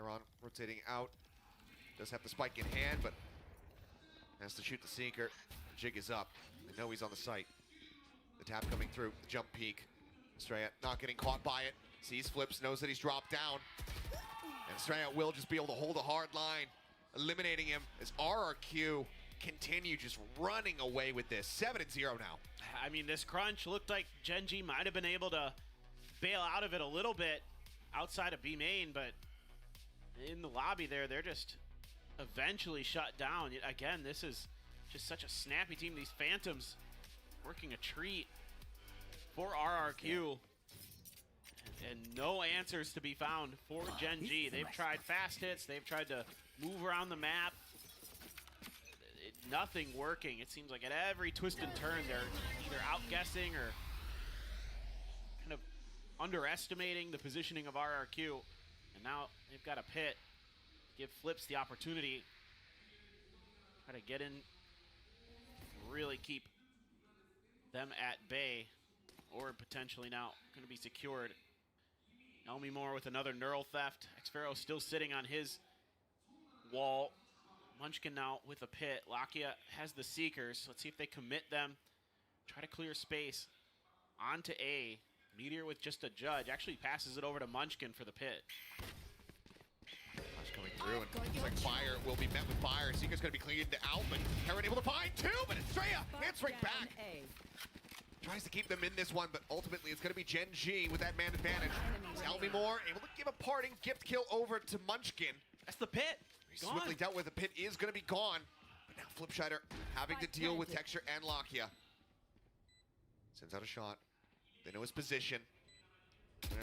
Charon rotating out. Does have the spike in hand, but has to shoot the Seeker. Jig is up. They know he's on the site. The tap coming through, the jump peek. Estrella not getting caught by it. Sees flips, knows that he's dropped down. And Estrella will just be able to hold a hard line, eliminating him as RRQ continue just running away with this. 7-0 now. I mean, this crunch looked like Gen G might have been able to bail out of it a little bit outside of B main, but in the lobby there, they're just eventually shut down. Again, this is just such a snappy team. These Phantoms working a treat for RRQ. And no answers to be found for Gen G. They've tried fast hits. They've tried to move around the map. Nothing working. It seems like at every twist and turn, they're either outguessing or kind of underestimating the positioning of RRQ. And now they've got a pit. Give Flips the opportunity. Try to get in, really keep them at bay, or potentially now going to be secured. Elmi Moore with another neural theft. Xfero still sitting on his wall. Munchkin now with a pit. Lakia has the Seekers. Let's see if they commit them. Try to clear space onto A. Meteor with just a judge. Actually passes it over to Munchkin for the pit. Flash coming through, and looks like fire will be met with fire. Seeker's going to be cleared out, but Heron able to find two, but Estrella answering back. Tries to keep them in this one, but ultimately it's going to be Gen G with that man advantage. Elmi Moore able to give a parting gift kill over to Munchkin. That's the pit. Swiftly dealt with. The pit is going to be gone. But now Flipshider having to deal with Texture and Lakia. Sends out a shot. They know his position. They're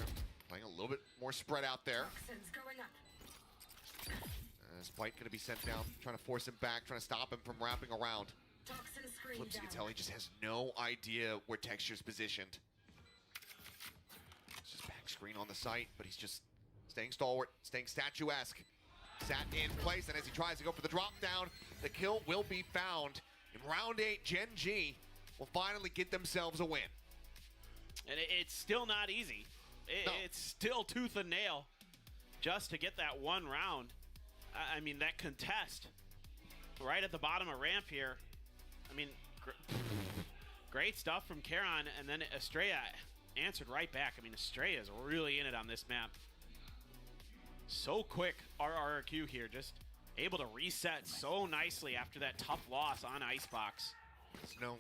playing a little bit more spread out there. Spike going to be sent down, trying to force him back, trying to stop him from wrapping around. Flips, you can tell he just has no idea where Texture's positioned. It's just back screen on the site, but he's just staying stalwart, staying statuesque. Sat in place, and as he tries to go for the drop down, the kill will be found. In round 8, Gen G will finally get themselves a win. And it's still not easy. It's still tooth and nail just to get that one round. I mean, that contest right at the bottom of ramp here. I mean, great stuff from Charon, and then Estrella answered right back. I mean, Estrella is really in it on this map. So quick, RRQ here, just able to reset so nicely after that tough loss on Icebox. There's no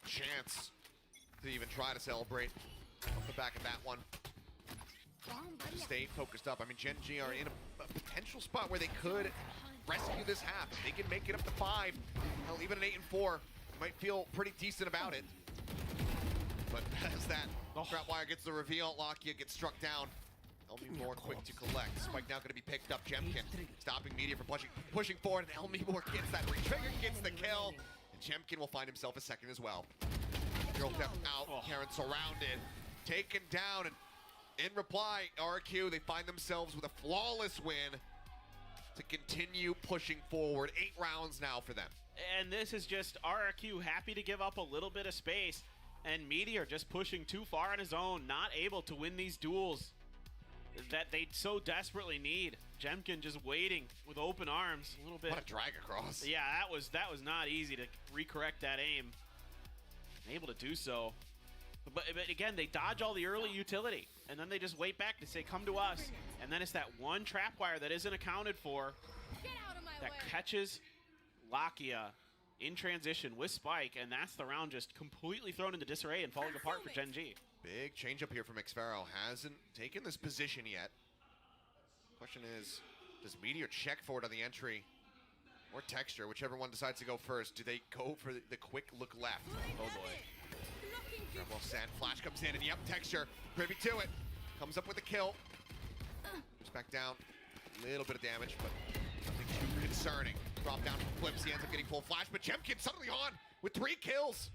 chance to even try to celebrate off the back of that one. Stay focused up. I mean, Gen G are in a potential spot where they could rescue this half. If they can make it up to 5, hell, even an 8-4, might feel pretty decent about it. But as that trap wire gets the reveal, Lakia gets struck down. Elmi Moore quick to collect. Spike now going to be picked up. Jemkin stopping Meteor from pushing forward, and Elmi Moore gets that retrigger, gets the kill, and Jemkin will find himself a second as well. Girl theft out. Karen surrounded, taken down, and in reply, RRQ, they find themselves with a flawless win to continue pushing forward. 8 rounds now for them. And this is just RRQ happy to give up a little bit of space, and Meteor just pushing too far on his own, not able to win these duels that they so desperately need. Jemkin just waiting with open arms a little bit. What a drag across. Yeah, that was not easy to recorrect that aim. Able to do so. But again, they dodge all the early utility, and then they just wait back to say, come to us. And then it's that one trap wire that isn't accounted for that catches Lakia in transition with Spike, and that's the round just completely thrown into disarray and falling apart for Gen G. Big change up here from Xfero. Hasn't taken this position yet. Question is, does Meteor check for it on the entry? Or Texture, whichever one decides to go first. Do they go for the quick look left? Oh boy. Well, Sand Flash comes in, and yep, Texture privy to it. Comes up with a kill. Goes back down. A little bit of damage, but nothing too concerning. Drop down from Flips. He ends up getting full flash, but Jemkin suddenly on with 3 kills.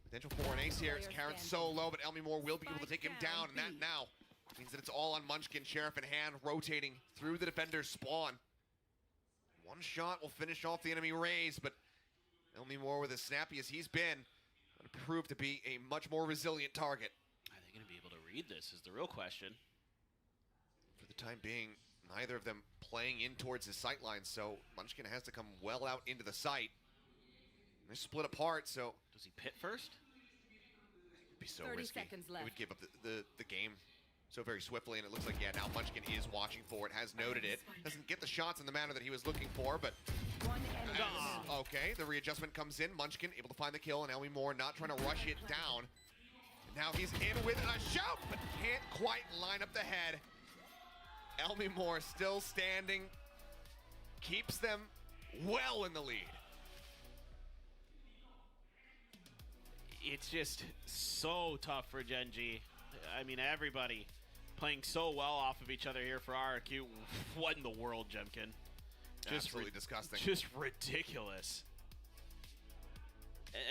Potential for an ace here. It's Karen so low, but Elmi Moore will be able to take him down, and that now means that it's all on Munchkin. Sheriff in hand, rotating through the defender's spawn. One shot will finish off the enemy raise, but Elmi Moore, with as snappy as he's been, going to prove to be a much more resilient target. Are they going to be able to read this is the real question. For the time being, neither of them playing in towards his sight line, so Munchkin has to come well out into the sight. They're split apart, so... Does he pit first? It'd be so 30 risky. seconds It left. would give up the game so very swiftly, and it looks like, yeah, now Munchkin is watching for it, has noted it. Doesn't get the shots in the manner that he was looking for, but... One enemy remaining. Okay, the readjustment comes in. Munchkin able to find the kill, and Elmy Moore not trying to rush it down. And now he's in with a shout, but can't quite line up the head. Elmy Moore still standing, keeps them well in the lead. It's just so tough for Gen G. I mean, everybody playing so well off of each other here for RRQ. What in the world, Jemkin? Absolutely disgusting. Just ridiculous.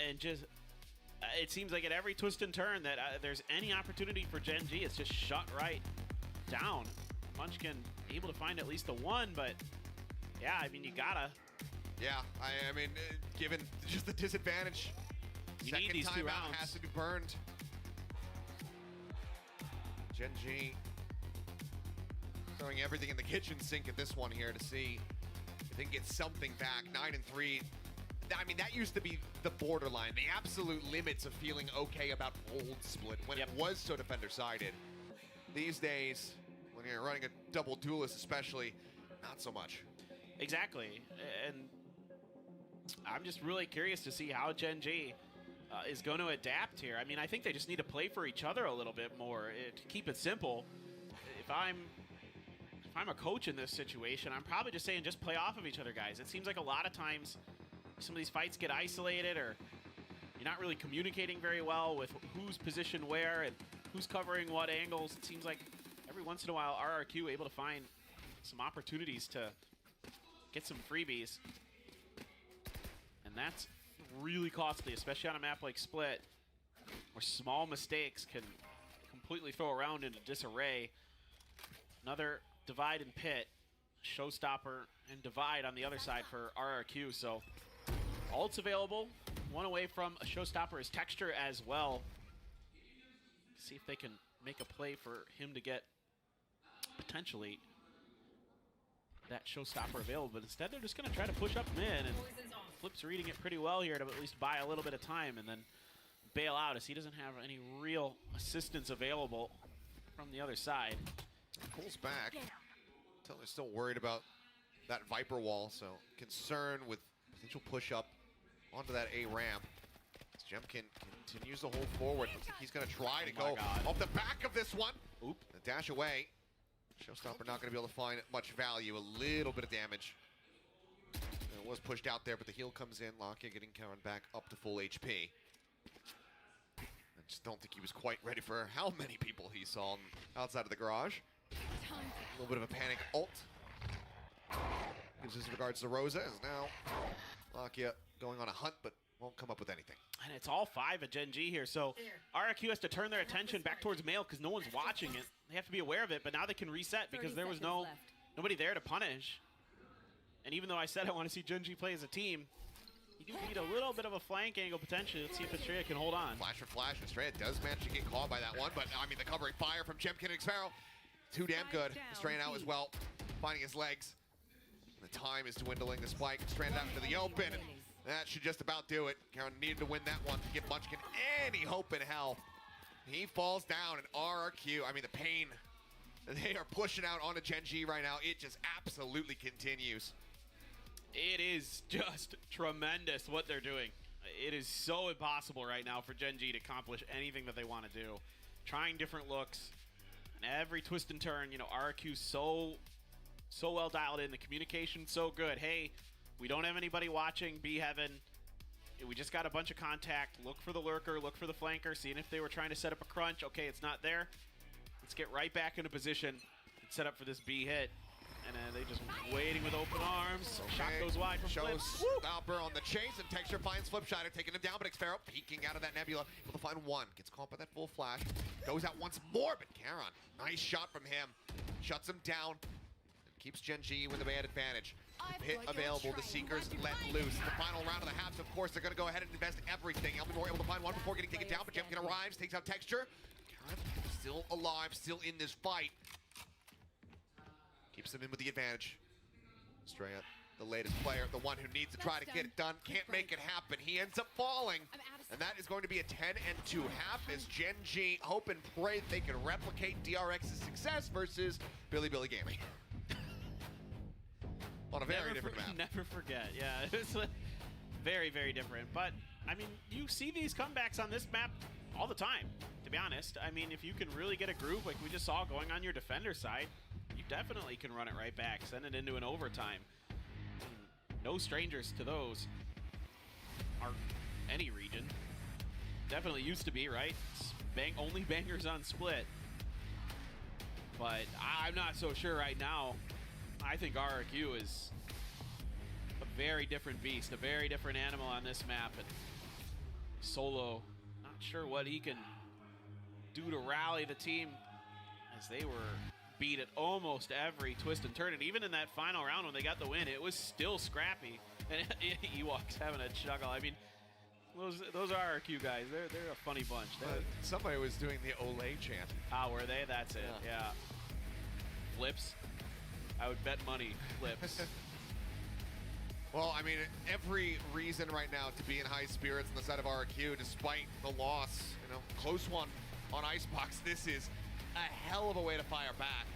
And just, it seems like at every twist and turn that there's any opportunity for Gen G, it's just shut right down. Munchkin able to find at least the one, but yeah, I mean, you gotta. Yeah, I mean, given just the disadvantage, You need these 2 rounds. has to be burned. Gen G throwing everything in the kitchen sink at this one here to see if they can get something back. 9-3. I mean, that used to be the borderline, the absolute limits of feeling okay about old split when it was so defender-sided. These days, when you're running a double duelist especially, not so much. Exactly, and I'm just really curious to see how Gen G is going to adapt here. I mean, I think they just need to play for each other a little bit more. To keep it simple, if I'm a coach in this situation, I'm probably just saying just play off of each other, guys. It seems like a lot of times some of these fights get isolated, or you're not really communicating very well with who's positioned where and who's covering what angles. It seems like every once in a while RRQ able to find some opportunities to get some freebies, and that's really costly, especially on a map like Split, where small mistakes can completely throw a round into disarray. Another divide and pit, showstopper and divide on the other side for RRQ. So ults available. One away from a showstopper is Texture as well. See if they can make a play for him to get potentially that showstopper available, but instead they're just going to try to push up mid, and Flip's reading it pretty well here to at least buy a little bit of time and then bail out, as he doesn't have any real assistance available from the other side. Pulls back. Until they're still worried about that Viper wall, so concern with potential push up onto that A ramp. As Jemkin continues to hold forward. Looks like he's going to try to go off the back of this one. Oop. And dash away. Showstopper not going to be able to find much value. A little bit of damage. It was pushed out there, but the heal comes in. Lakia getting Karen back up to full HP. I just don't think he was quite ready for how many people he saw outside of the garage. A little bit of a panic ult. Gives us regards to Rosa, as now Lakia going on a hunt, but won't come up with anything. And it's all 5 at Gen G here, so RRQ has to turn their attention back towards Mail because no one's watching it. They have to be aware of it, but now they can reset because there was nobody there to punish. And even though I said I want to see Gen G play as a team, you do need a little bit of a flank angle potentially. Let's see if Estrella can hold on. Flash for flash, Estrella does manage to get caught by that one, but I mean the covering fire from Jemkin and Xfaro, too damn good. Estrella out as well, finding his legs. The time is dwindling. The spike stranded out into the open, and that should just about do it. Karen needed to win that one to give Munchkin any hope in hell. He falls down, and RRQ, I mean the pain they are pushing out onto Gen G right now, it just absolutely continues. It is just tremendous what they're doing. It is so impossible right now for Gen G to accomplish anything that they want to do. Trying different looks, and every twist and turn, you know, RRQ so well dialed in. The communication so good. Hey, we don't have anybody watching B Heaven. We just got a bunch of contact. Look for the lurker, look for the flanker, seeing if they were trying to set up a crunch. Okay, it's not there. Let's get right back into position and set up for this B hit. And they just waiting with open arms. Okay. Shot goes wide from Flip. Showstopper on the chase, and Texture finds Flipshider, taking him down, but Xfaro peeking out of that nebula, able to find one. Gets caught by that full flash. Goes out once more, but Karon, nice shot from him. Shuts him down. Keeps Gen G with the bad advantage. Hit available, the Seekers let loose. The final round of the halves, of course, they're going to go ahead and invest everything. Elmy Moore able to find one before getting taken down, but Jemkin arrives, takes out Texture. Karon still alive, still in this fight. Keeps them in with the advantage. Straya, the latest player, the one who needs to try to get it done, can't make it happen. He ends up falling. And that is going to be a 10-2 half as Gen G hope and pray that they can replicate DRX's success versus Billy Gaming. On a very different map. Never forget, yeah. It's very, very different. But, I mean, you see these comebacks on this map all the time, to be honest. I mean, if you can really get a groove like we just saw going on your defender side, you definitely can run it right back, send it into an overtime. No strangers to those. Are any region. Definitely used to be, right? Only bangers on split. But I'm not so sure right now. I think RRQ is a very different beast, a very different animal on this map. And Solo, not sure what he can do to rally the team as they were beat at almost every twist and turn. And even in that final round when they got the win, it was still scrappy. And Ewok's having a chuckle. I mean, those RRQ guys, they're a funny bunch. Somebody was doing the Olay chant. Ah, were they? That's it, yeah. Flips. I would bet money flips. Well, I mean, every reason right now to be in high spirits on the side of RRQ, despite the loss, you know, close one on Icebox. This is a hell of a way to fire back.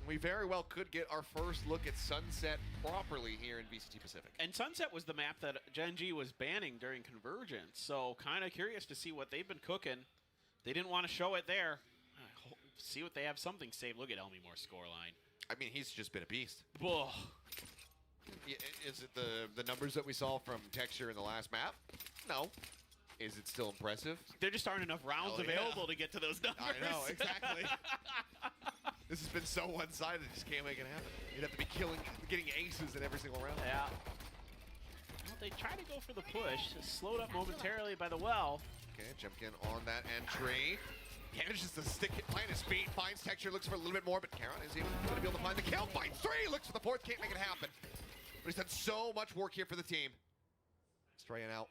We very well could get our first look at Sunset properly here in VCT Pacific. And Sunset was the map that Gen G was banning during Convergence, so kind of curious to see what they've been cooking. They didn't want to show it there. See what they have something saved. Look at Elmimore's scoreline. I mean, he's just been a beast. Whoa. Is it the numbers that we saw from Texture in the last map? No. Is it still impressive? There just aren't enough rounds available to get to those numbers. I know, exactly. This has been so one-sided, just can't make it happen. You'd have to be getting aces in every single round. Yeah. Well, they try to go for the push, slowed up momentarily by the well. Okay, Jemkin on that entry. Manages to stick it, plant his feet, finds Texture, looks for a little bit more, but Karon is even going to be able to find the kill. Finds three, looks for the fourth, can't make it happen. But he's done so much work here for the team. Straying out.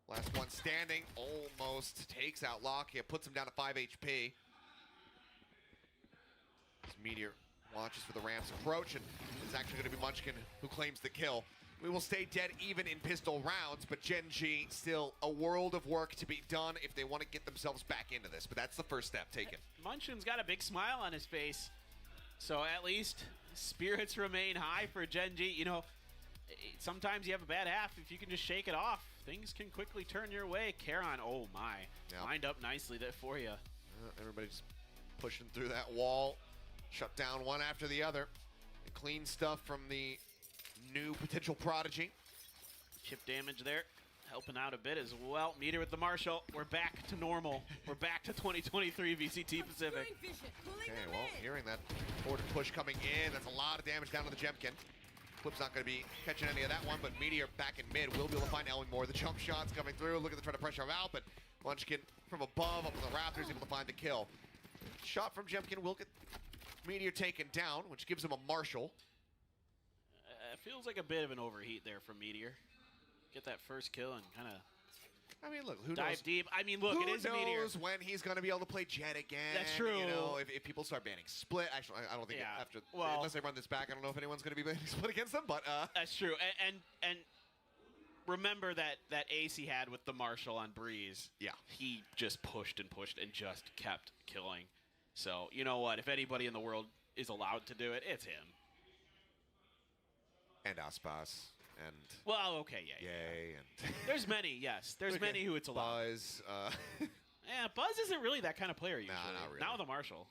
Last one standing, almost takes out Lockheed, puts him down to 5 HP. As Meteor watches for the Ram's approach, and it's actually going to be Munchkin who claims the kill. We will stay dead even in pistol rounds, but Gen G still a world of work to be done if they want to get themselves back into this. But that's the first step taken. Munchkin's got a big smile on his face, so at least spirits remain high for Gen G. You know, sometimes you have a bad half. If you can just shake it off, things can quickly turn your way. Karon, oh my, lined up nicely there for you. Everybody's pushing through that wall. Shut down one after the other. And clean stuff from the new potential prodigy. Chip damage there, helping out a bit as well. Meteor with the Marshall. We're back to normal. We're back to 2023 VCT Pacific. Okay, well, hearing that forward push coming in, that's a lot of damage down to the Jemkin. Flip's not going to be catching any of that one, but Meteor back in mid will be able to find Elmimore. The jump shots coming through. Look at the try to pressure him out, but Munchkin from above up on the Raptors able to find the kill. Shot from Jemkin will get Meteor taken down, which gives him a Marshall. It feels like a bit of an overheat there from Meteor. Get that first kill and kind of, I mean, look, who dive knows? deep. I mean, look, it is Meteor. Who knows when he's going to be able to play Jet again? That's true. You know, if people start banning Split, actually, I don't think after, unless they run this back, I don't know if anyone's going to be banning Split against them. But that's true. And remember that ace he had with the Marshall on Breeze. Yeah, he just pushed and just kept killing. So you know what? If anybody in the world is allowed to do it, it's him. And Aspas. And well, okay, yeah. And there's many, yes. There's many who it's allowed. Buzz. Yeah, Buzz isn't really that kind of player usually. Nah, not really. Now the Marshall.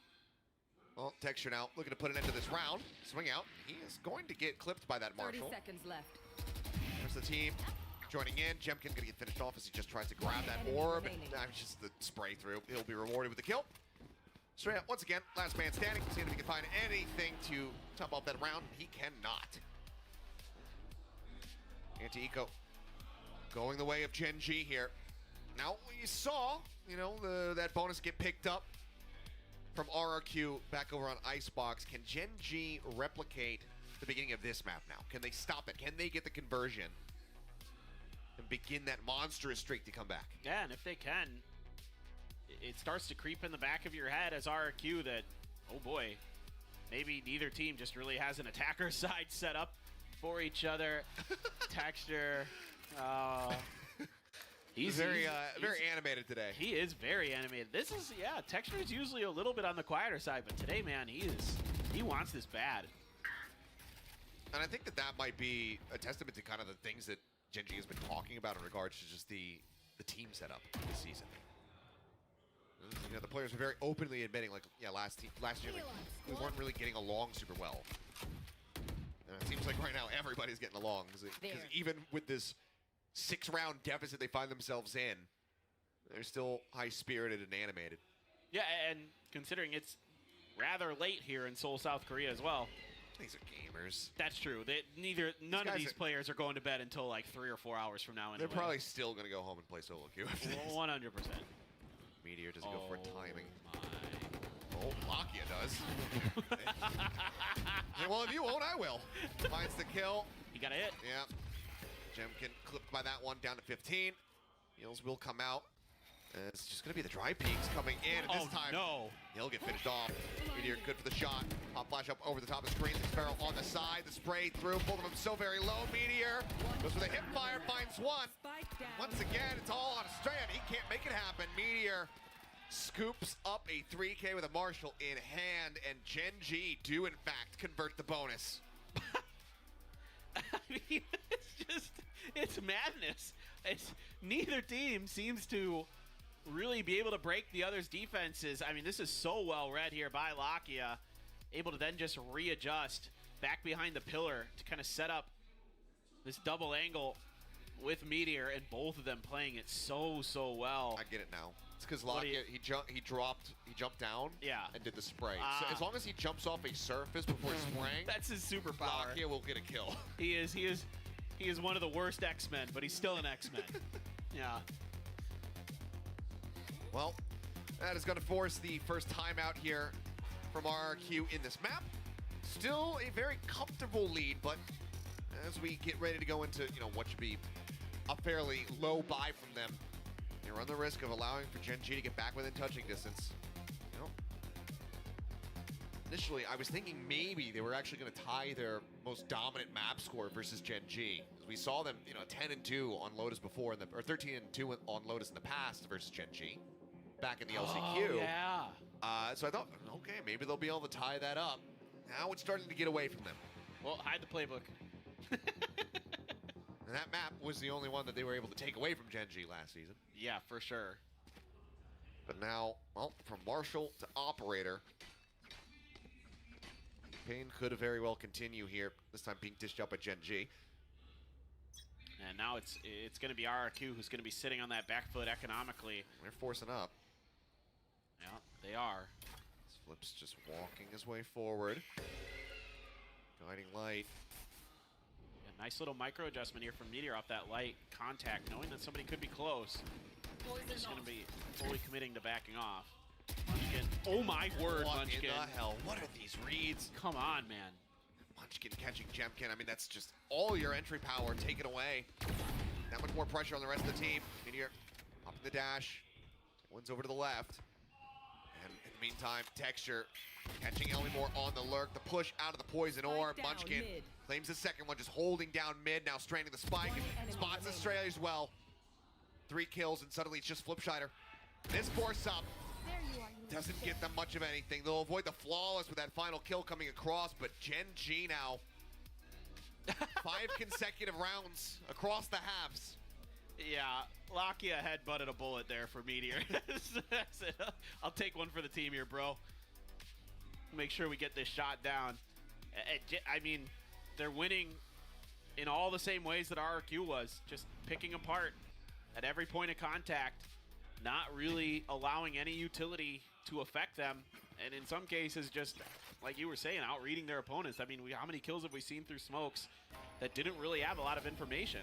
Well, Texture now looking to put an end to this round. Swing out. He is going to get clipped by that Marshall. 30 seconds left. There's the team joining in. Jemkin going to get finished off as he just tries to grab that orb. And just the spray through. He'll be rewarded with the kill. Straight up, once again, last man standing. See if he can find anything to top off that round. He cannot. Anti-Eco going the way of Gen G here. Now, you saw, you know, that bonus get picked up from RRQ back over on Icebox. Can Gen G replicate the beginning of this map now? Can they stop it? Can they get the conversion and begin that monstrous streak to come back? Yeah, and if they can, it starts to creep in the back of your head as RRQ that, oh boy, maybe neither team just really has an attacker side set up for each other. Texture. He's very animated today. He is very animated. This is, yeah, Texture is usually a little bit on the quieter side, but today, man, he wants this bad. And I think that might be a testament to kind of the things that Gen G has been talking about in regards to just the team setup this season. You know, the players are very openly admitting, like, yeah, last year like, we weren't really getting along super well. And it seems like right now everybody's getting along, because even with this 6-round deficit they find themselves in, they're still high-spirited and animated. Yeah, and considering it's rather late here in Seoul, South Korea as well. These are gamers. That's true. None of these players are going to bed until like 3 or 4 hours from now. Anyway. They're probably still going to go home and play solo queue after this. 100%. Meteor doesn't go for timing. My. Oh, Lakia does. Hey, well, if you won't, I will. Finds the kill. He got a hit. Yeah. Jemkin clipped by that one, down to 15. Heals will come out. It's just going to be the dry peaks coming in. And this time, no. He'll get finished off. Meteor good for the shot. Pop flash up over the top of the screen. Sparrow on the side. The spray through. Both of them so very low. Meteor goes for the hip fire. Finds one. Once again, it's all on a strand. He can't make it happen. Meteor scoops up a 3K with a Marshall in hand. And Gen G do, in fact, convert the bonus. I mean, it's madness. Neither team seems to really be able to break the other's defenses. I mean, this is so well read here by Lakia, able to then just readjust back behind the pillar to kind of set up this double angle with Meteor, and both of them playing it so well. I get it now. It's because Lakia, he jumped down, yeah, and did the spray. So as long as he jumps off a surface before spraying, that's his superpower. Lakia will get a kill. He is one of the worst X-Men, but he's still an X-Men. Yeah. Well, that is going to force the first timeout here from RRQ in this map. Still a very comfortable lead, but as we get ready to go into, you know, what should be a fairly low buy from them, they run the risk of allowing for Gen G to get back within touching distance. You know, initially, I was thinking maybe they were actually going to tie their most dominant map score versus Gen G. We saw them, you know, 10-2 on Lotus before, or 13-2 on Lotus in the past versus Gen G. Back in the LCQ. Oh, yeah. So I thought, okay, maybe they'll be able to tie that up. Now it's starting to get away from them. Well, hide the playbook. And that map was the only one that they were able to take away from Gen G last season. Yeah, for sure. But now, well, from Marshall to Operator, Pain could very well continue here. This time being dished up by Gen G. And now it's going to be RRQ who's going to be sitting on that back foot economically. They're forcing up. Yeah, they are. Flip's just walking his way forward. Guiding light. A nice little micro adjustment here from Meteor off that light contact, knowing that somebody could be close. He's going to be fully committing to backing off. Munchkin. Oh my word, what Munchkin. What in the hell? What are these reads? Come on, man. Munchkin catching Jemkin. I mean, that's just all your entry power taken away. That much more pressure on the rest of the team. Meteor up in the dash. One's over to the left. And in the meantime, Texture catching Elmore on the lurk. The push out of the poison orb. Munchkin claims the second one, just holding down mid. Now straining the spike. Spots Australia as well. 3 kills, and suddenly it's just Flipshider. This force up doesn't get them much of anything. They'll avoid the flawless with that final kill coming across, but Gen G now 5 consecutive rounds across the halves. Yeah, Lakia headbutted a bullet there for Meteor. That's it. I'll take one for the team here, bro. Make sure we get this shot down. I mean, they're winning in all the same ways that RRQ was, just picking apart at every point of contact, not really allowing any utility to affect them, and in some cases, just like you were saying, out-reading their opponents. I mean, how many kills have we seen through smokes that didn't really have a lot of information?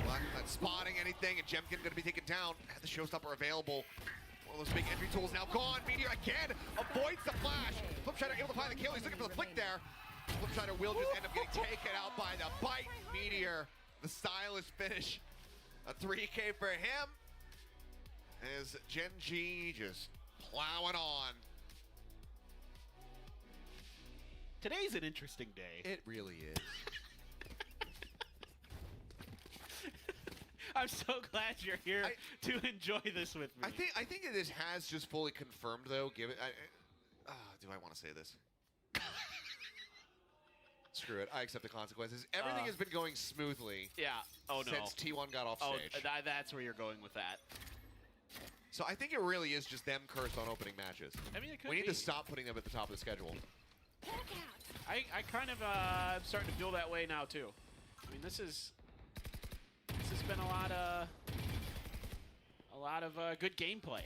Black not spotting anything, and Jemkin going to be taken down. Had the showstopper available. One of those big entry tools now gone. Meteor again avoids the flash. Flipshider able to find the kill. He's looking for the flick there. Flipshider will just end up getting taken out by the bite. Meteor, the stylish finish. A 3K for him. As Gen G just plowing on. Today's an interesting day. It really is. I'm so glad you're here to enjoy this with me. I think that this has just fully confirmed, though. Given, do I want to say this? Screw it. I accept the consequences. Everything has been going smoothly. Yeah. Oh no. Since T1 got off stage. That's where you're going with that. So I think it really is just them cursed on opening matches. I mean, it could We need be. to stop putting them at the top of the schedule. I kind of starting to feel that way now too. I mean, this has been a lot of good gameplay,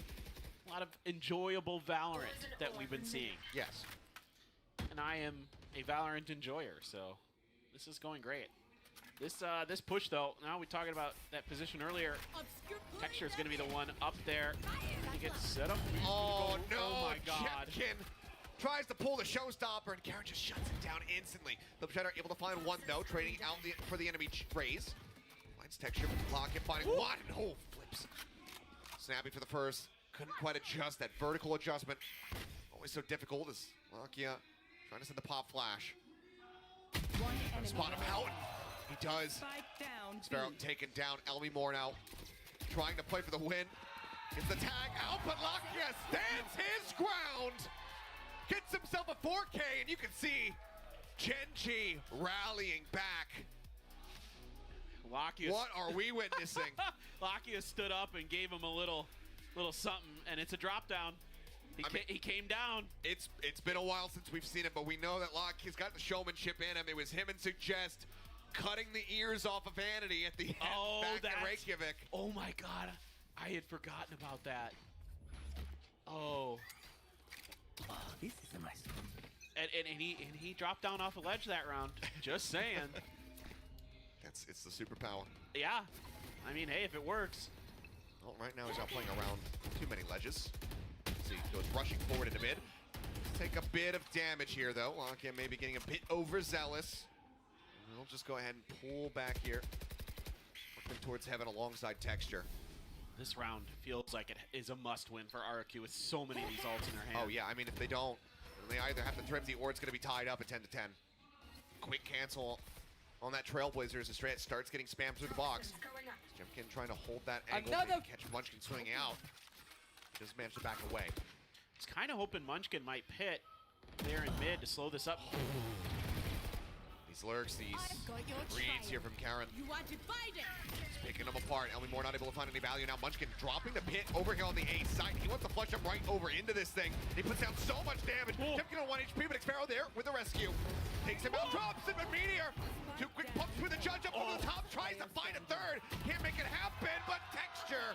a lot of enjoyable Valorant that we've been seeing. Yes. And I am a Valorant enjoyer, so this is going great. This push though, now we're talking about that position earlier. Texture is going to be the one up there. He gets set up. Oh no! Oh my God! Jepkin tries to pull the showstopper, and Karen just shuts it down instantly. Flipshatter able to find one though, trading out for the enemy raise. Finds Texture, block it, finding one. Oh, flips. Snappy for the first. Couldn't quite adjust that vertical adjustment. Always so difficult as Lakia trying to send the pop flash. Spot him out. He does. Sparrow taken down. Elmi Moore now trying to play for the win. Gets the tag out, but Lakia stands his ground. Gets himself a 4K, and you can see Gen.G rallying back. Lakia. What are we witnessing? Lakia stood up and gave him a little something, and it's a drop down. He came down. It's been a while since we've seen it, but we know that Lakia's got the showmanship in him. It was him and Suggest cutting the ears off of Vanity at the end back in Reykjavik. Oh my God, I had forgotten about that. Oh. This is a nice one. And he dropped down off a ledge that round. Just saying. It's the superpower. Yeah. I mean, hey, if it works. Well, right now he's not playing around too many ledges. See, goes rushing forward into mid. Take a bit of damage here, though. Lakia maybe getting a bit overzealous. We'll just go ahead and pull back here. Working towards heaven alongside Texture. This round feels like it is a must-win for RRQ with so many of these ults in their hand. Oh, yeah. I mean, if they don't, they either have the Trimsy or it's going to be tied up at 10 to 10. Quick cancel on that Trailblazer as the starts getting spammed through the box. Jemkin trying to hold that angle and catch Munchkin swinging out. He just managed to back away. I was kind of hoping Munchkin might pit there in mid to slow this up. These lurks, these reads here from Karen. You want to fight it? Picking them apart. Elmi Moore not able to find any value now. Munchkin dropping the pit over here on the A side. He wants to flush him right over into this thing. He puts down so much damage. Jemkin on 1 HP, but Xparrow there with the rescue. Takes him out, drops him, and Meteor. 2 quick pumps with the judge up over the top. Tries to find a third. Can't make it happen, but Texture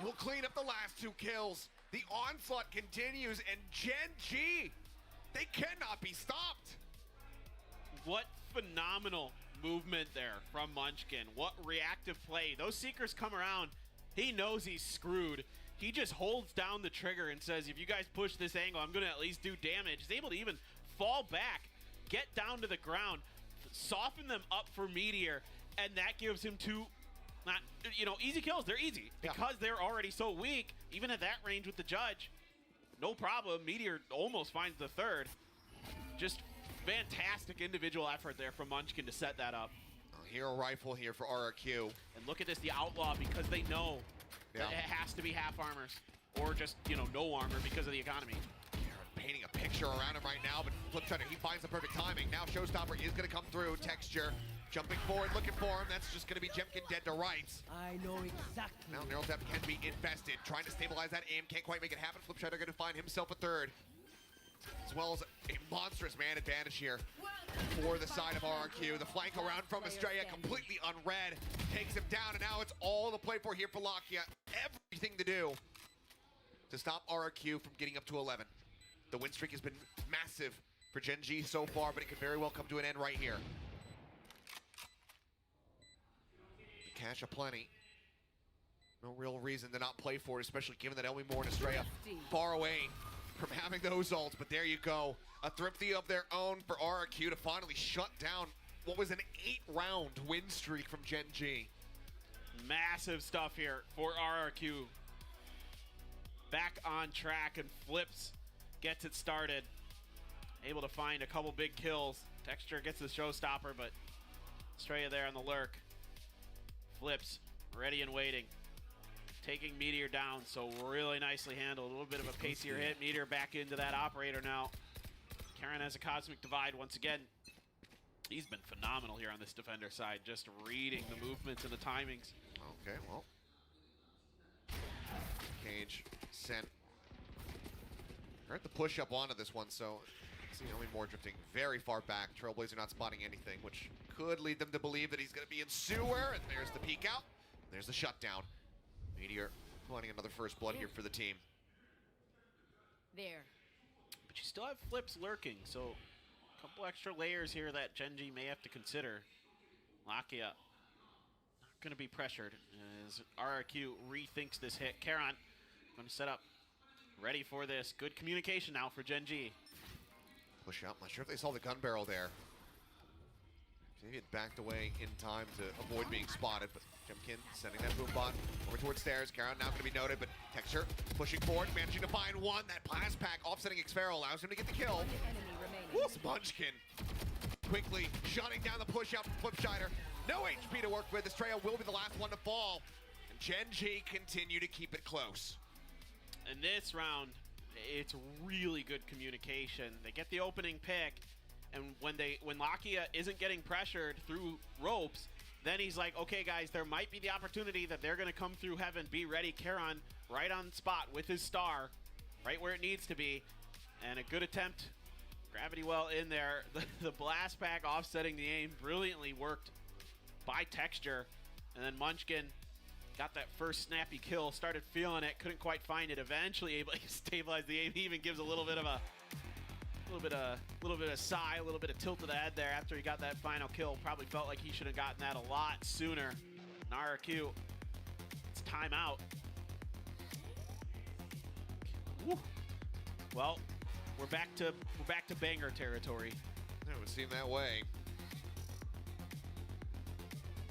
will clean up the last 2 kills. The onslaught continues, and Gen.G, they cannot be stopped. What phenomenal movement there from Munchkin. What reactive play. Those Seekers come around. He knows he's screwed. He just holds down the trigger and says, if you guys push this angle, I'm going to at least do damage. He's able to even fall back, get down to the ground, soften them up for Meteor, and that gives him 2, not, easy kills. They're easy because they're already so weak. Even at that range with the judge, no problem. Meteor almost finds the third. Just fantastic individual effort there from Munchkin to set that up. Hero rifle here for RRQ. And look at this, the Outlaw, because they know that it has to be half armors. Or just, no armor because of the economy. Painting a picture around him right now, but Flipshutter, he finds the perfect timing. Now Showstopper is going to come through. Texture jumping forward, looking for him. That's just going to be Jemkin dead to rights. I know exactly. Now Neural Depth can be invested. Trying to stabilize that aim. Can't quite make it happen. Flipshutter going to find himself a third. As well as a monstrous man advantage here for the side of RRQ. The flank around from Estrella completely unread. Takes him down, and now it's all to play for here for Lakia. Everything to do to stop RRQ from getting up to 11. The win streak has been massive for Gen.G so far, but it could very well come to an end right here. The cash aplenty. No real reason to not play for it, especially given that Elmi Moore and Estrella far away from having those ults, but there you go. A thrifty of their own for RRQ to finally shut down what was an 8-round win streak from Gen.G. Massive stuff here for RRQ. Back on track, and Flips gets it started. able to find a couple big kills. Texture gets the showstopper, but Estrella there on the lurk. Flips, ready and waiting. Taking Meteor down, so really nicely handled. A little bit of a pacier hit. Meteor back into that operator now. Karen has a Cosmic Divide once again. He's been phenomenal here on this defender side, just reading the movements and the timings. Okay, well. Cage sent. Hurt the push up onto this one, so see only more drifting very far back. Trailblazer not spotting anything, which could lead them to believe that he's going to be in sewer. And there's the peek out. There's the shutdown. Meteor planning another first blood here for the team. There. But you still have Flips lurking, so a couple extra layers here that Genji may have to consider. Lakia not going to be pressured as RRQ rethinks this hit. Karon going to set up, ready for this. Good communication now for Genji. Push up. Not sure if they saw the gun barrel there. Maybe it backed away in time to avoid being spotted, but Jemkin sending that boom bot over towards stairs. Karon now going to be noted, but Texture pushing forward, managing to find one. That blast pack offsetting Xfero allows him to get the kill. One enemy remaining. Spongekin quickly shutting down the push out from Flipscheider. No HP to work with. Estrella will be the last one to fall. And Genji continue to keep it close. In this round, it's really good communication. They get the opening pick, and when Lakia isn't getting pressured through ropes, then he's like, okay guys, there might be the opportunity that they're gonna come through heaven. Be ready. Karon right on spot with his star, right where it needs to be. And a good attempt. Gravity well in there. The blast pack offsetting the aim brilliantly worked by Texture. And then Munchkin got that first snappy kill, started feeling it, couldn't quite find it, eventually able to stabilize the aim. He even gives a little bit of a sigh, a little bit of tilt to the head there after he got that final kill. Probably felt like he should have gotten that a lot sooner. And RRQ, it's timeout. Woo. Well, we're back to banger territory. It would seem that way.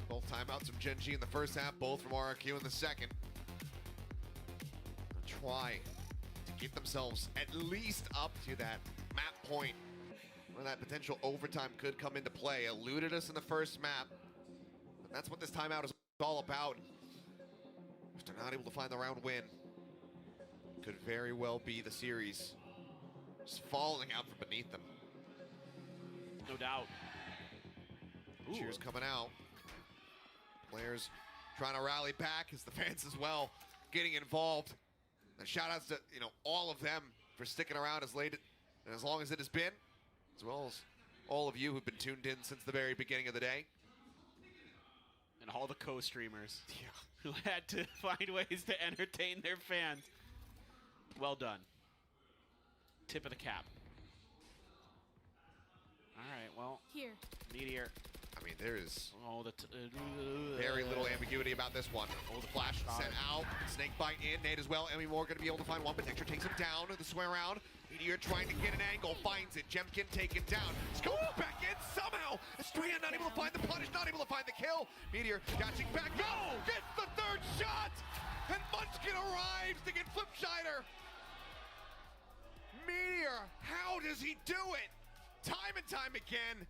Both timeouts from Genji in the first half, both from RRQ in the second. They'll try to get themselves at least up to that map point where that potential overtime could come into play. Eluded us in the first map, but that's what this timeout is all about. If they're not able to find the round win, could very well be the series just falling out from beneath them. No doubt. Ooh. Cheers coming out. Players trying to rally back as the fans as well getting involved. And shout outs to all of them for sticking around as late and as long as it has been, as well as all of you who've been tuned in since the very beginning of the day. And all the co-streamers who had to find ways to entertain their fans. Well done. Tip of the cap. All right, well, Here. Meteor. I mean, there is Very very little ambiguity about this one. Oh, the flash sent out. Snake bite in. Nate as well. Emmy Moore going to be able to find one, but Texture takes him down. The swing around. Meteor trying to get an angle. Finds it. Jemkin taken down. Scope back in somehow. Estrella not able to find the punish. Not able to find the kill. Meteor dashing back. No! Gets the third shot! And Munchkin arrives to get Flipscheider. Meteor, how does he do it? Time and time again.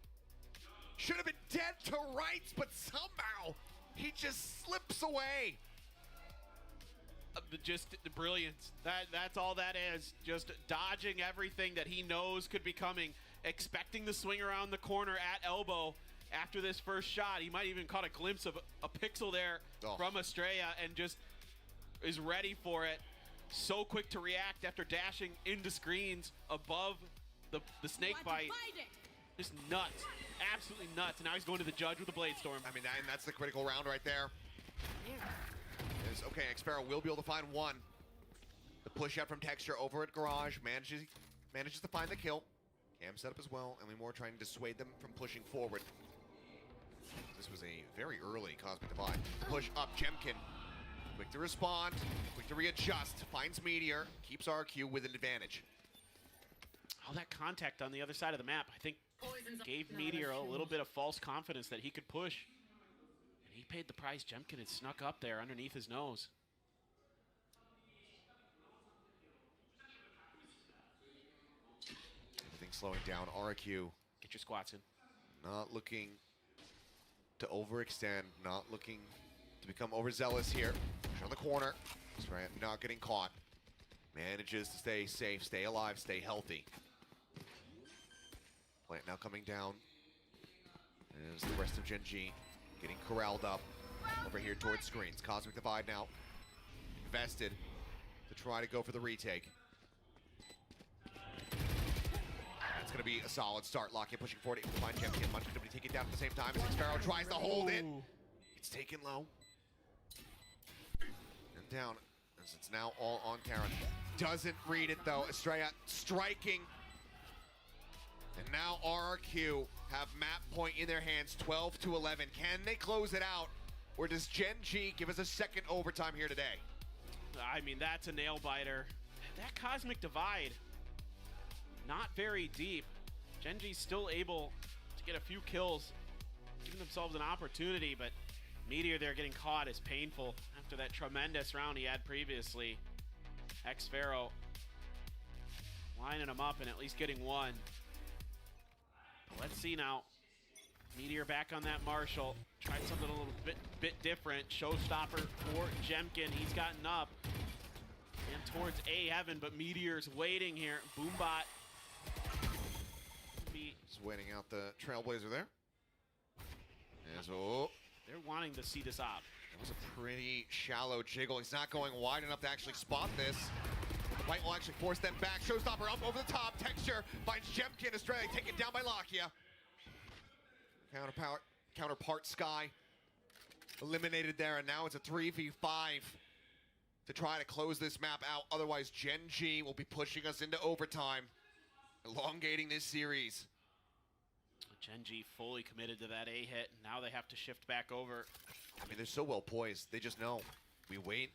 Should have been dead to rights, but somehow he just slips away. Just the brilliance. That's all that is. Just dodging everything that he knows could be coming, expecting the swing around the corner at elbow after this first shot. He might even caught a glimpse of a pixel there from Estrella and just is ready for it. So quick to react after dashing into screens above the snake bite. Just nuts. Absolutely nuts. And now he's going to the judge with a Blade Storm. I mean, and that's the critical round right there. Okay, Xfero will be able to find one. The push out from Texture over at Garage manages to find the kill. Cam set up as well, and Moore trying to dissuade them from pushing forward. This was a very early Cosmic Divide. Push up, Jemkin. Quick to respond, quick to readjust, finds Meteor, keeps RQ with an advantage. All that contact on the other side of the map, I think, gave Meteor a little bit of false confidence that he could push. And he paid the price. Jemkin had snuck up there underneath his nose. Everything slowing down. RRQ Get your squats in. not looking to overextend, not looking to become overzealous here. Push on the corner. Strand not getting caught. Manages to stay safe, stay alive, stay healthy. Plant now coming down. As the rest of Gen G getting corralled up over here towards screens. Cosmic Divide now invested to try to go for the retake. That's going to be a solid start. Lockett pushing forward. Find Champion. Munch going to take it down at the same time as Xfaro tries to hold it. It's taken low. And down. As it's now all on Karen. Doesn't read it though. Estrella striking. And now RRQ have map point in their hands, 12 to 11. Can they close it out? Or does Gen G give us a second overtime here today? I mean, that's a nail biter. That Cosmic Divide, not very deep. Gen G's still able to get a few kills, giving themselves an opportunity, but Meteor there getting caught is painful after that tremendous round he had previously. Xfaro lining him up and at least getting one. Let's see now. Meteor back on that Marshall. Tried something a little bit different. Showstopper for Jemkin. He's gotten up and towards A heaven, but Meteor's waiting here. Boombot. Just waiting out the Trailblazer there. As, oh, They're wanting to see this op. that was a pretty shallow jiggle. He's not going wide enough to actually spot this. The fight will actually force them back. Showstopper up over the top. Texture finds Jemkin. Australia taken down by Lakia. Counterpart Sky eliminated there, and now it's a 3v5 to try to close this map out. Otherwise, Gen G will be pushing us into overtime, elongating this series. Gen G fully committed to that A hit. Now they have to shift back over. I mean, they're so well poised. They just know. We wait.